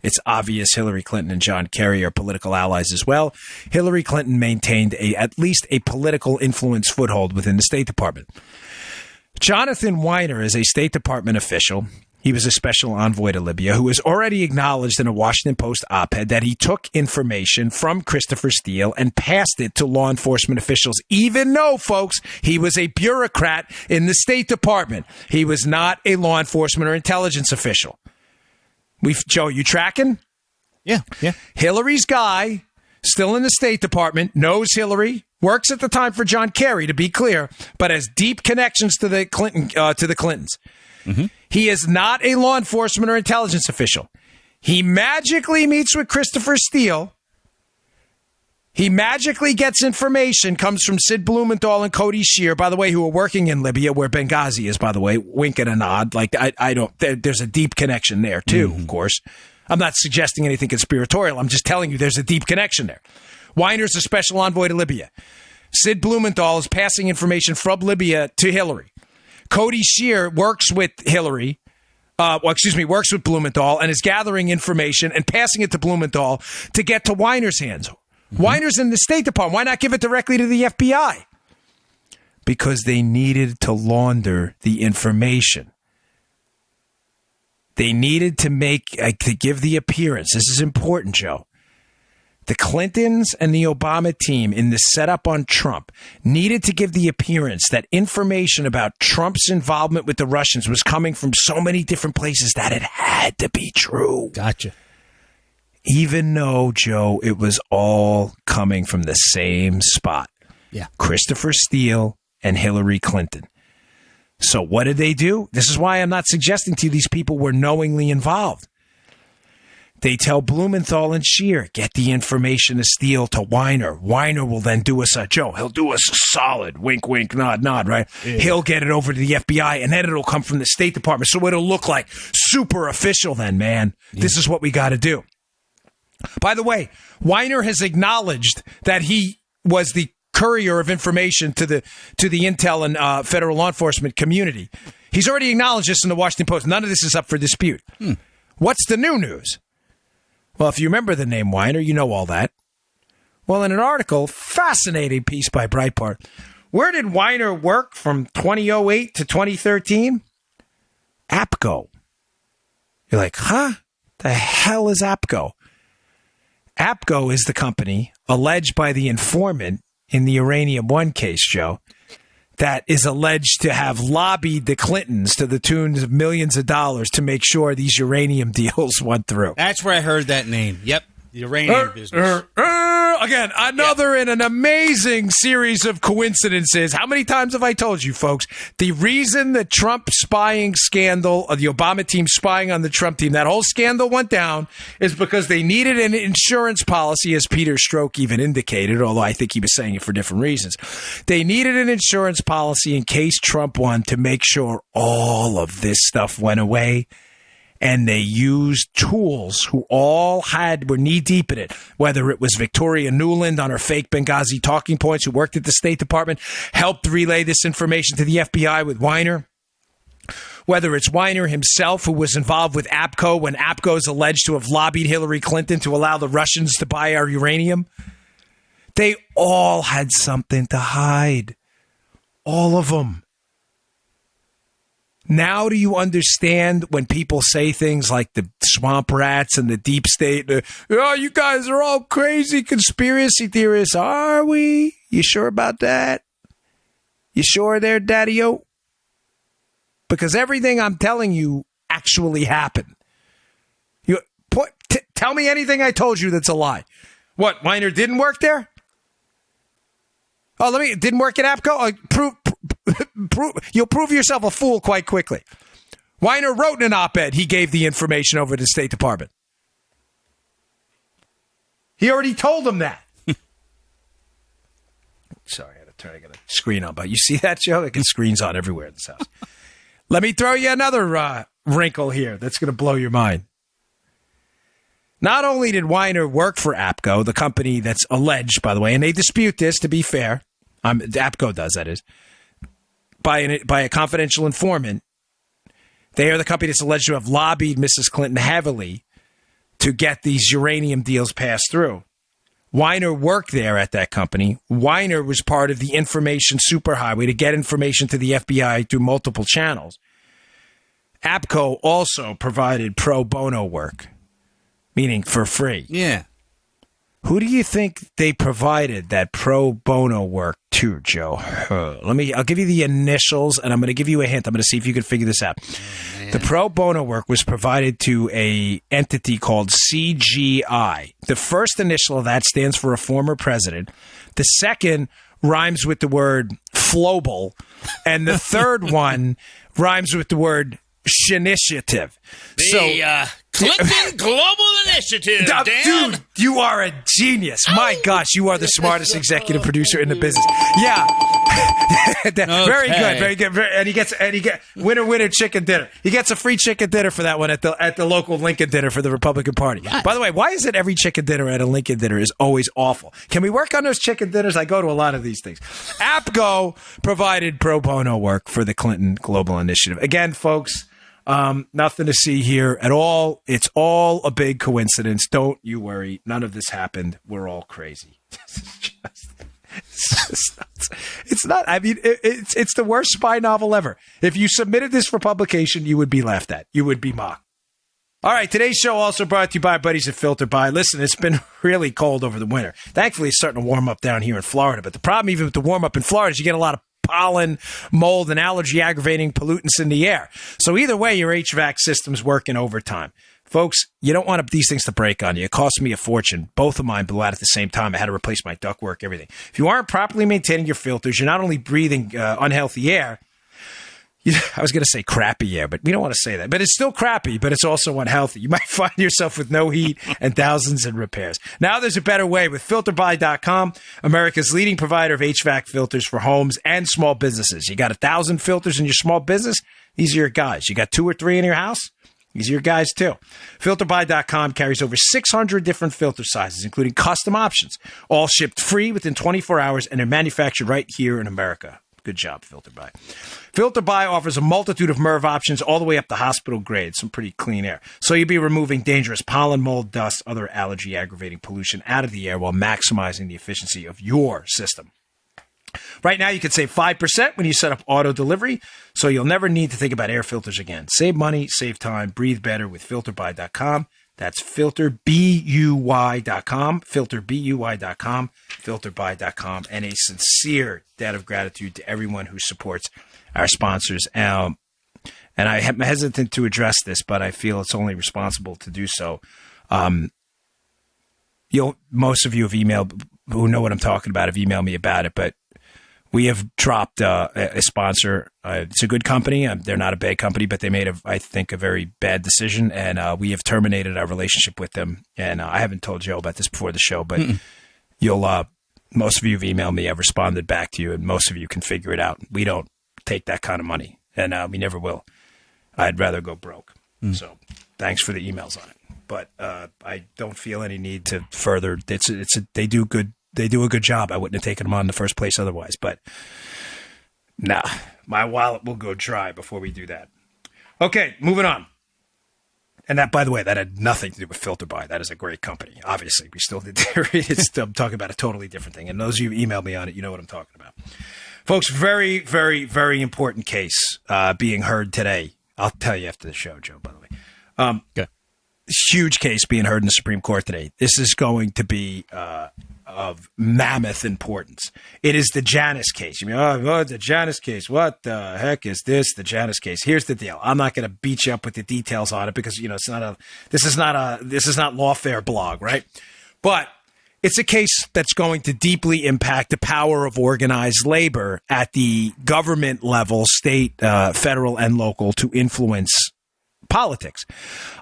It's obvious Hillary Clinton and John Kerry are political allies as well. Hillary Clinton maintained at least a political influence foothold within the State Department. Jonathan Weiner is a State Department official. he was a special envoy to Libya, who has already acknowledged in a Washington Post op-ed that he took information from Christopher Steele and passed it to law enforcement officials, even though, folks, he was a bureaucrat in the State Department. He was not a law enforcement or intelligence official. Joe, you tracking? Yeah. Hillary's guy, still in the State Department, knows Hillary, works at the time for John Kerry, to be clear, but has deep connections to the Clintons. Mm-hmm. He is not a law enforcement or intelligence official. He magically meets with Christopher Steele. He magically gets information, comes from Sid Blumenthal and Cody Shear, by the way, who are working in Libya, where Benghazi is, by the way, wink and a nod. Like, there's a deep connection there, too, of course. I'm not suggesting anything conspiratorial. I'm just telling you there's a deep connection there. Weiner's a special envoy to Libya. Sid Blumenthal is passing information from Libya to Hillary. Cody Shear works with Hillary, works with Blumenthal and is gathering information and passing it to Blumenthal to get to Weiner's hands. Mm-hmm. Weiner's in the State Department. Why not give it directly to the FBI? Because they needed to launder the information. They needed to give the appearance. This is important, Joe. The Clintons and the Obama team in the setup on Trump needed to give the appearance that information about Trump's involvement with the Russians was coming from so many different places that it had to be true. Gotcha. Even though, Joe, it was all coming from the same spot. Yeah. Christopher Steele and Hillary Clinton. So what did they do? This is why I'm not suggesting to you these people were knowingly involved. They tell Blumenthal and Shear, get the information to Steele to Weiner. Weiner will then do us he'll do us a solid wink, wink, nod, nod, right? Yeah. He'll get it over to the FBI, and then it'll come from the State Department. So it'll look like super official then, man. Yeah. This is what we got to do. By the way, Weiner has acknowledged that he was the courier of information to the intel and federal law enforcement community. He's already acknowledged this in the Washington Post. None of this is up for dispute. What's the new news? Well, if you remember the name Weiner, you know all that. Well, in an article, fascinating piece by Breitbart, where did Weiner work from 2008 to 2013? APCO. You're like, huh? The hell is APCO? APCO is the company alleged by the informant in the Uranium One case, Joe, that is alleged to have lobbied the Clintons to the tune of millions of dollars to make sure these uranium deals went through. That's where I heard that name. Yep, the uranium business. Again, another in an amazing series of coincidences. How many times have I told you, folks, the reason the Trump spying scandal, or the Obama team spying on the Trump team, that whole scandal went down is because they needed an insurance policy, as Peter Strzok even indicated, although I think he was saying it for different reasons. They needed an insurance policy in case Trump won to make sure all of this stuff went away. And they used tools who all were knee-deep in it, whether it was Victoria Nuland on her fake Benghazi talking points, who worked at the State Department, helped relay this information to the FBI with Weiner, whether it's Weiner himself, who was involved with APCO when APCO is alleged to have lobbied Hillary Clinton to allow the Russians to buy our uranium. They all had something to hide. All of them. Now do you understand when people say things like the swamp rats and the deep state? Oh, you guys are all crazy conspiracy theorists. Are we? You sure about that? You sure there, Daddy-O? Because everything I'm telling you actually happened. Tell me anything I told you that's a lie. What, Weiner didn't work there? Oh, didn't work at APCO? You'll prove yourself a fool quite quickly. Weiner wrote in an op-ed he gave the information over to the State Department. He already told them that. Sorry, I had to turn the screen on. But you see that, Joe? I get screens on everywhere in this house. Let me throw you another wrinkle here that's going to blow your mind. Not only did Weiner work for APCO, the company that's alleged, by the way, and they dispute this, to be fair. APCO does, that is. By a confidential informant, they are the company that's alleged to have lobbied Mrs. Clinton heavily to get these uranium deals passed through. Weiner worked there at that company. Weiner was part of the information superhighway to get information to the FBI through multiple channels. APCO also provided pro bono work, meaning for free. Yeah. Who do you think they provided that pro bono work to, Joe? I'll give you the initials, and I'm going to give you a hint. I'm going to see if you can figure this out. The pro bono work was provided to a entity called CGI. The first initial of that stands for a former president. The second rhymes with the word flobal, and the third one rhymes with the word Shinitiative. The Clinton Global Initiative, Dan. Dude, you are a genius. My gosh, you are the smartest executive producer in the business. Yeah. Very good, very good. And he gets winner chicken dinner. He gets a free chicken dinner for that one at the local Lincoln dinner for the Republican Party. Yes. By the way, why is it every chicken dinner at a Lincoln dinner is always awful? Can we work on those chicken dinners? I go to a lot of these things. APCO provided pro bono work for the Clinton Global Initiative. Again, folks, nothing to see here at all. It's all a big coincidence. Don't you worry. None of this happened. We're all crazy. It's not. I mean, it's the worst spy novel ever. If you submitted this for publication, you would be laughed at. You would be mocked. All right, today's show also brought to you by our buddies at Filter By. Listen, it's been really cold over the winter. Thankfully, it's starting to warm up down here in Florida. But the problem even with the warm up in Florida is you get a lot of pollen, mold, and allergy-aggravating pollutants in the air. So either way, your HVAC system's working overtime. Folks, you don't want these things to break on you. It cost me a fortune. Both of mine blew out at the same time. I had to replace my ductwork, everything. If you aren't properly maintaining your filters, you're not only breathing unhealthy air, I was going to say crappy air, but we don't want to say that. But it's still crappy, but it's also unhealthy. You might find yourself with no heat and thousands in repairs. Now there's a better way with FilterBuy.com, America's leading provider of HVAC filters for homes and small businesses. You got 1,000 filters in your small business? These are your guys. You got 2 or 3 in your house? These are your guys, too. FilterBuy.com carries over 600 different filter sizes, including custom options, all shipped free within 24 hours, and they're manufactured right here in America. Good job, FilterBuy. FilterBuy offers a multitude of MERV options all the way up to hospital grade, some pretty clean air. So you'll be removing dangerous pollen, mold, dust, other allergy-aggravating pollution out of the air while maximizing the efficiency of your system. Right now, you can save 5% when you set up auto delivery, so you'll never need to think about air filters again. Save money, save time, breathe better with FilterBuy.com. That's FilterBuy.com, FilterBuy.com, FilterBuy.com, and a sincere debt of gratitude to everyone who supports our sponsors. And I'm hesitant to address this, but I feel it's only responsible to do so. Most of you have emailed, who know what I'm talking about, have emailed me about it, but we have dropped a sponsor. It's a good company. They're not a bad company, but they made, I think, a very bad decision, and we have terminated our relationship with them. And I haven't told Joe about this before the show, but most of you have emailed me. I've responded back to you, and most of you can figure it out. We don't take that kind of money, and we never will. I'd rather go broke. So thanks for the emails on it. But I don't feel any need to further. They do good. They do a good job. I wouldn't have taken them on in the first place otherwise. But nah, my wallet will go dry before we do that. Okay, moving on. And that, by the way, that had nothing to do with FilterBuy. That is a great company. Obviously, we still did. I'm talking about a totally different thing. And those of you who emailed me on it, you know what I'm talking about. Folks, very, very, very important case being heard today. I'll tell you after the show, Joe, by the way. Okay. Huge case being heard in the Supreme Court today. This is going to be of mammoth importance. It is the Janus case. You mean, the Janus case. What the heck is this? The Janus case. Here's the deal. I'm not going to beat you up with the details on it because it's not this is not Lawfare blog, right? But it's a case that's going to deeply impact the power of organized labor at the government level, state, federal, and local to influence politics.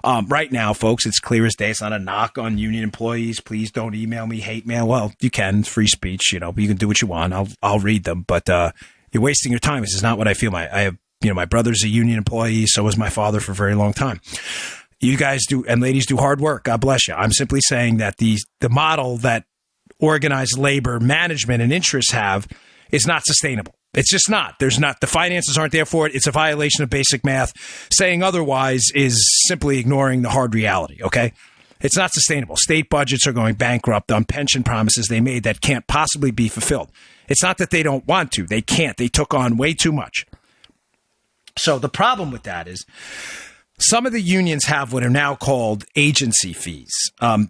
Right now, folks, it's clear as day. It's not a knock on union employees. Please don't email me hate mail. Well, you can. It's free speech. You can do what you want. I'll read them. But you're wasting your time. This is not what I feel. I have, my brother's a union employee. So was my father for a very long time. You guys do, and ladies do hard work. God bless you. I'm simply saying that the model that organized labor management and interests have is not sustainable. It's just not. There's not. The finances aren't there for it. It's a violation of basic math. Saying otherwise is simply ignoring the hard reality, okay? It's not sustainable. State budgets are going bankrupt on pension promises they made that can't possibly be fulfilled. It's not that they don't want to. They can't. They took on way too much. So the problem with that is some of the unions have what are now called agency fees.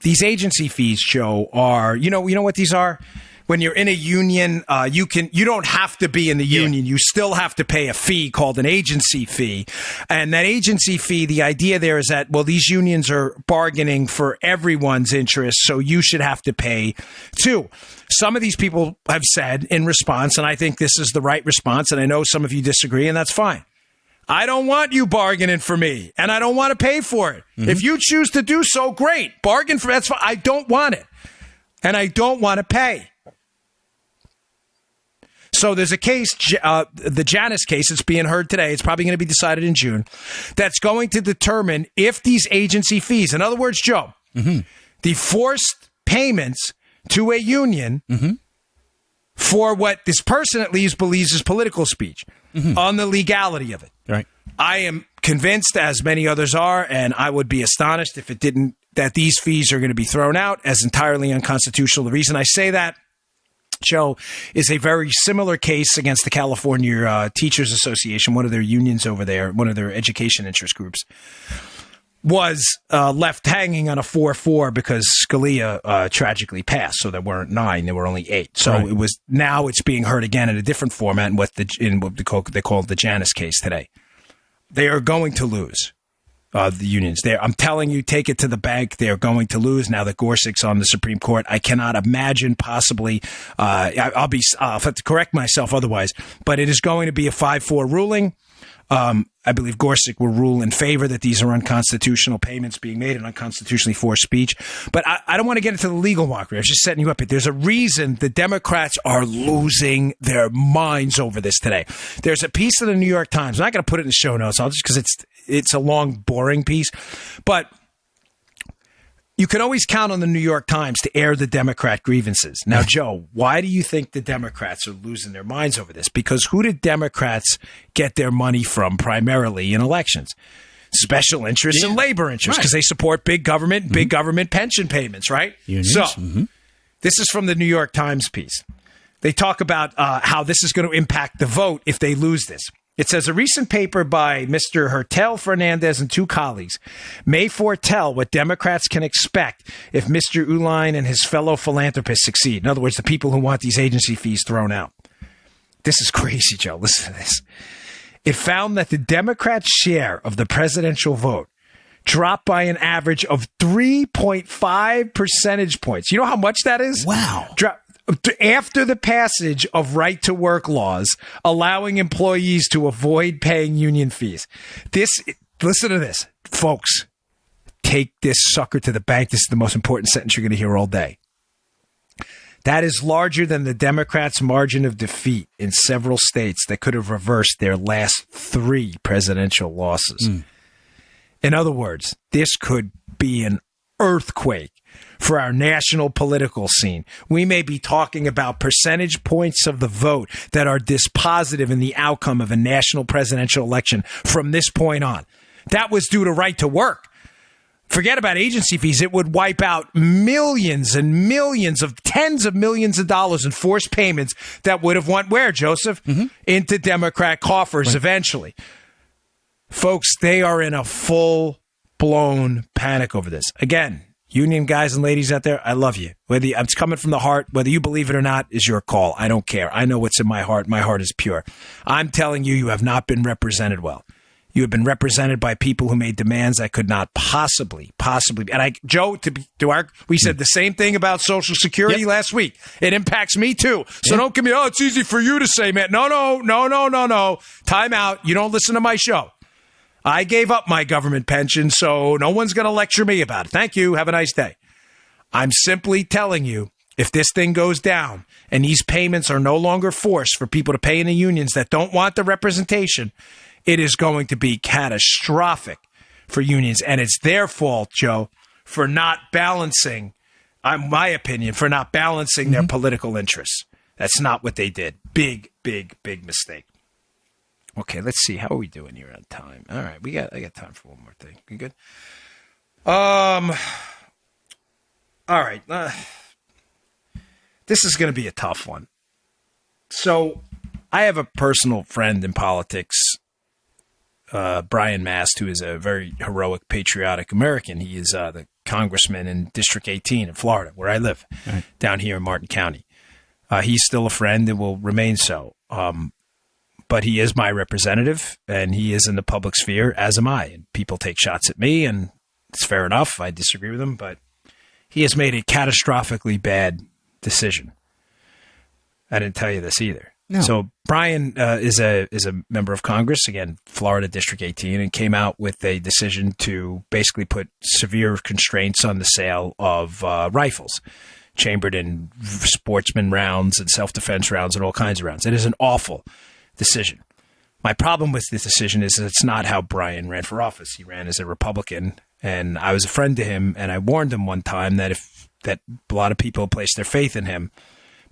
These agency fees, Joe, are, you know what these are? When you're in a union, you don't have to be in the union. You still have to pay a fee called an agency fee. And that agency fee, the idea there is that, well, these unions are bargaining for everyone's interest, so you should have to pay too. Some of these people have said in response, and I think this is the right response, and I know some of you disagree, and that's fine. I don't want you bargaining for me, and I don't want to pay for it. Mm-hmm. If you choose to do so, great. Bargain for that's fine. I don't want it, and I don't want to pay. So there's a case, the Janus case, it's being heard today. It's probably going to be decided in June. That's going to determine if these agency fees, in other words, Joe, the forced payments to a union for what this person at least believes is political speech, on the legality of it. Right. I am convinced, as many others are, and I would be astonished if it didn't, that these fees are going to be thrown out as entirely unconstitutional. The reason I say that, Joe, is a very similar case against the California Teachers Association, one of their unions over there, one of their education interest groups, was left hanging on a 4-4 because Scalia tragically passed. So there weren't 9, there were only 8. So It was, now it's being heard again in a different format in what they call the Janus case today. They are going to lose. The unions there. I'm telling you, take it to the bank. They're going to lose now that Gorsuch's on the Supreme Court. I cannot imagine possibly. I'll have to correct myself otherwise, but it is going to be a 5-4 ruling. I believe Gorsuch will rule in favor that these are unconstitutional payments being made and unconstitutionally forced speech. But I don't want to get into the legal mockery. I was just setting you up. There's a reason the Democrats are losing their minds over this today. There's a piece in the New York Times. I'm not going to put it in the show notes, just because it's a long, boring piece. But you can always count on the New York Times to air the Democrat grievances. Now, Joe, why do you think the Democrats are losing their minds over this? Because who did Democrats get their money from primarily in elections? Special interests and labor interests, because they support big government, big government pension payments, right? Unions. So this is from the New York Times piece. They talk about how this is going to impact the vote if they lose this. It says a recent paper by Mr. Hertel Fernandez and 2 colleagues may foretell what Democrats can expect if Mr. Uline and his fellow philanthropists succeed. In other words, the people who want these agency fees thrown out. This is crazy, Joe. Listen to this. It found that the Democrats' share of the presidential vote dropped by an average of 3.5 percentage points. You know how much that is? Wow. After the passage of right-to-work laws allowing employees to avoid paying union fees. Listen to this, folks. Take this sucker to the bank. This is the most important sentence you're going to hear all day. That is larger than the Democrats' margin of defeat in several states that could have reversed their last 3 presidential losses. In other words, this could be an earthquake for our national political scene. We may be talking about percentage points of the vote that are dispositive in the outcome of a national presidential election from this point on. That was due to right to work. Forget about agency fees. It would wipe out millions and millions of tens of millions of dollars in forced payments that would have went where, Joseph? Into Democrat coffers eventually. Folks, they are in a full-blown panic over this. Again, union guys and ladies out there, I love you. It's coming from the heart. Whether you believe it or not is your call. I don't care. I know what's in my heart. My heart is pure. I'm telling you, you have not been represented well. You have been represented by people who made demands that could not possibly. And Joe, we said the same thing about Social Security last week. It impacts me too. So don't give me, it's easy for you to say, man. No. Time out. You don't listen to my show. I gave up my government pension, so no one's going to lecture me about it. Thank you. Have a nice day. I'm simply telling you, if this thing goes down and these payments are no longer forced for people to pay in the unions that don't want the representation, it is going to be catastrophic for unions. And it's their fault, Joe, for not balancing, my opinion, for not balancing their political interests. That's not what they did. Big mistake. Okay, let's see. How are we doing here on time? All right, I got time for one more thing. You good? All right. This is going to be a tough one. So, I have a personal friend in politics Brian Mast, who is a very heroic, patriotic American. He is the congressman in District 18 in Florida, where I live, down here in Martin County. He's still a friend and will remain so. But he is my representative, and he is in the public sphere, as am I. And people take shots at me, and it's fair enough. I disagree with him, but he has made a catastrophically bad decision. I didn't tell you this either. No. So Brian is a member of Congress, again, Florida District 18, and came out with a decision to basically put severe constraints on the sale of rifles, chambered in sportsman rounds and self-defense rounds and all kinds of rounds. It is an awful decision. My problem with this decision is that it's not how Brian ran for office. He ran as a Republican, and I was a friend to him, and I warned him one time that a lot of people placed their faith in him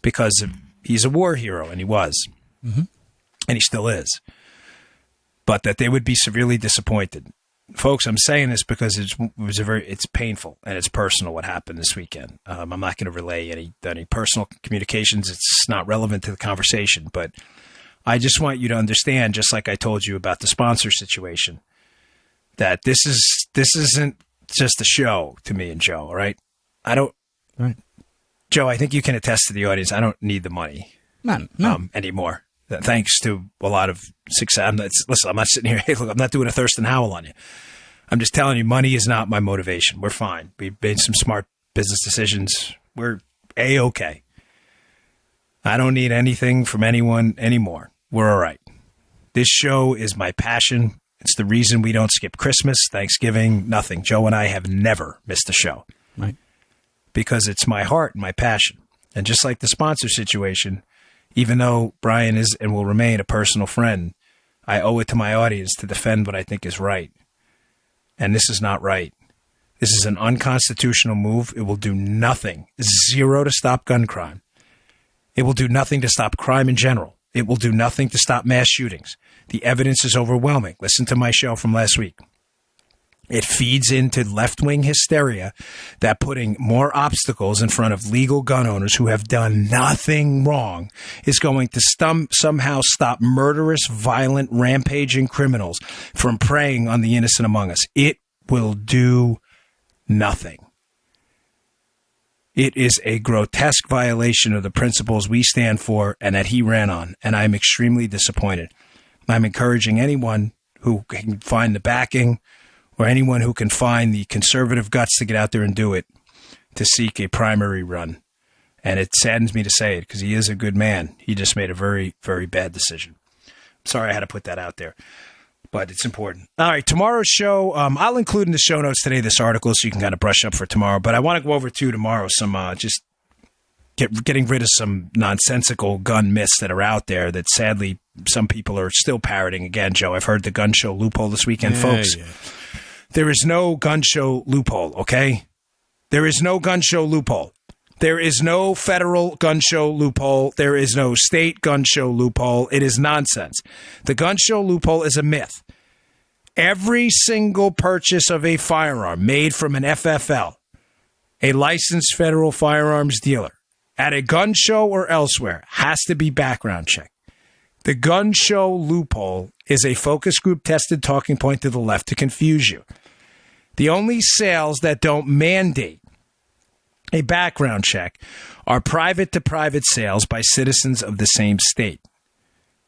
because he's a war hero, and he was, and he still is, but that they would be severely disappointed. Folks, I'm saying this because it's painful and it's personal what happened this weekend. I'm not going to relay any personal communications. It's not relevant to the conversation, but I just want you to understand, just like I told you about the sponsor situation, that this isn't just a show to me and Joe, all right? Right. Joe, I think you can attest to the audience. I don't need the money anymore. Thanks to a lot of success. I'm not sitting here, hey, look, I'm not doing a Thurston Howell on you. I'm just telling you, money is not my motivation. We're fine. We've made some smart business decisions. We're A-okay. I don't need anything from anyone anymore. We're all right. This show is my passion. It's the reason we don't skip Christmas, Thanksgiving, nothing. Joe and I have never missed a show. Right. Because it's my heart and my passion. And just like the sponsor situation, even though Brian is and will remain a personal friend, I owe it to my audience to defend what I think is right. And this is not right. This is an unconstitutional move. It will do nothing. Zero to stop gun crime. It will do nothing to stop crime in general. It will do nothing to stop mass shootings. The evidence is overwhelming. Listen to my show from last week. It feeds into left-wing hysteria that putting more obstacles in front of legal gun owners who have done nothing wrong is going to somehow stop murderous, violent, rampaging criminals from preying on the innocent among us. It will do nothing. It is a grotesque violation of the principles we stand for and that he ran on, and I'm extremely disappointed. I'm encouraging anyone who can find the backing or anyone who can find the conservative guts to get out there and do it, to seek a primary run. And it saddens me to say it because he is a good man. He just made a very, very bad decision. Sorry I had to put that out there, but it's important. All right, tomorrow's show, I'll include in the show notes today this article so you can kind of brush up for tomorrow. But I want to go over to tomorrow some getting rid of some nonsensical gun myths that are out there that sadly some people are still parroting. Again, Joe, I've heard the gun show loophole this weekend, folks. Yeah. There is no gun show loophole, okay? There is no gun show loophole. There is no federal gun show loophole. There is no state gun show loophole. It is nonsense. The gun show loophole is a myth. Every single purchase of a firearm made from an FFL, a licensed federal firearms dealer, at a gun show or elsewhere, has to be background checked. The gun show loophole is a focus group tested talking point to the left to confuse you. The only sales that don't mandate a background check are private-to-private sales by citizens of the same state.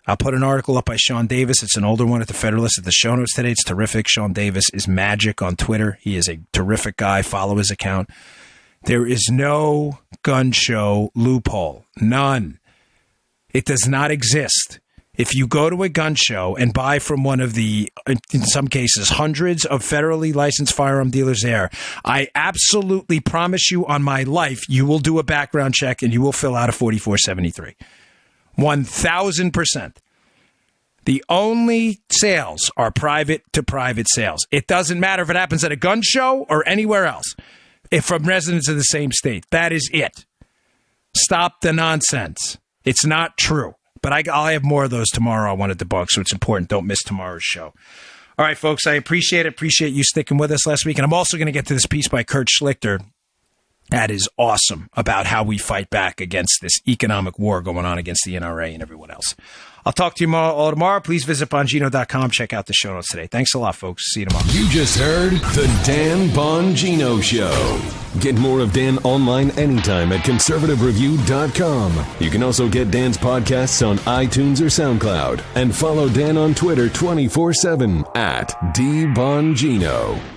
I'll put an article up by Sean Davis. It's an older one at the Federalist at the show notes today. It's terrific. Sean Davis is magic on Twitter. He is a terrific guy. Follow his account. There is no gun show loophole. None. It does not exist. If you go to a gun show and buy from one of the, in some cases, hundreds of federally licensed firearm dealers there, I absolutely promise you on my life, you will do a background check and you will fill out a 4473. 1,000%. The only sales are private-to-private sales. It doesn't matter if it happens at a gun show or anywhere else. If from residents of the same state. That is it. Stop the nonsense. It's not true. But I'll have more of those tomorrow I want to debunk, so it's important. Don't miss tomorrow's show. All right, folks, I appreciate it. Appreciate you sticking with us last week. And I'm also going to get to this piece by Kurt Schlichter. That is awesome about how we fight back against this economic war going on against the NRA and everyone else. I'll talk to you all tomorrow. Please visit Bongino.com. Check out the show notes today. Thanks a lot, folks. See you tomorrow. You just heard The Dan Bongino Show. Get more of Dan online anytime at conservativereview.com. You can also get Dan's podcasts on iTunes or SoundCloud. And follow Dan on Twitter 24/7 at DBongino.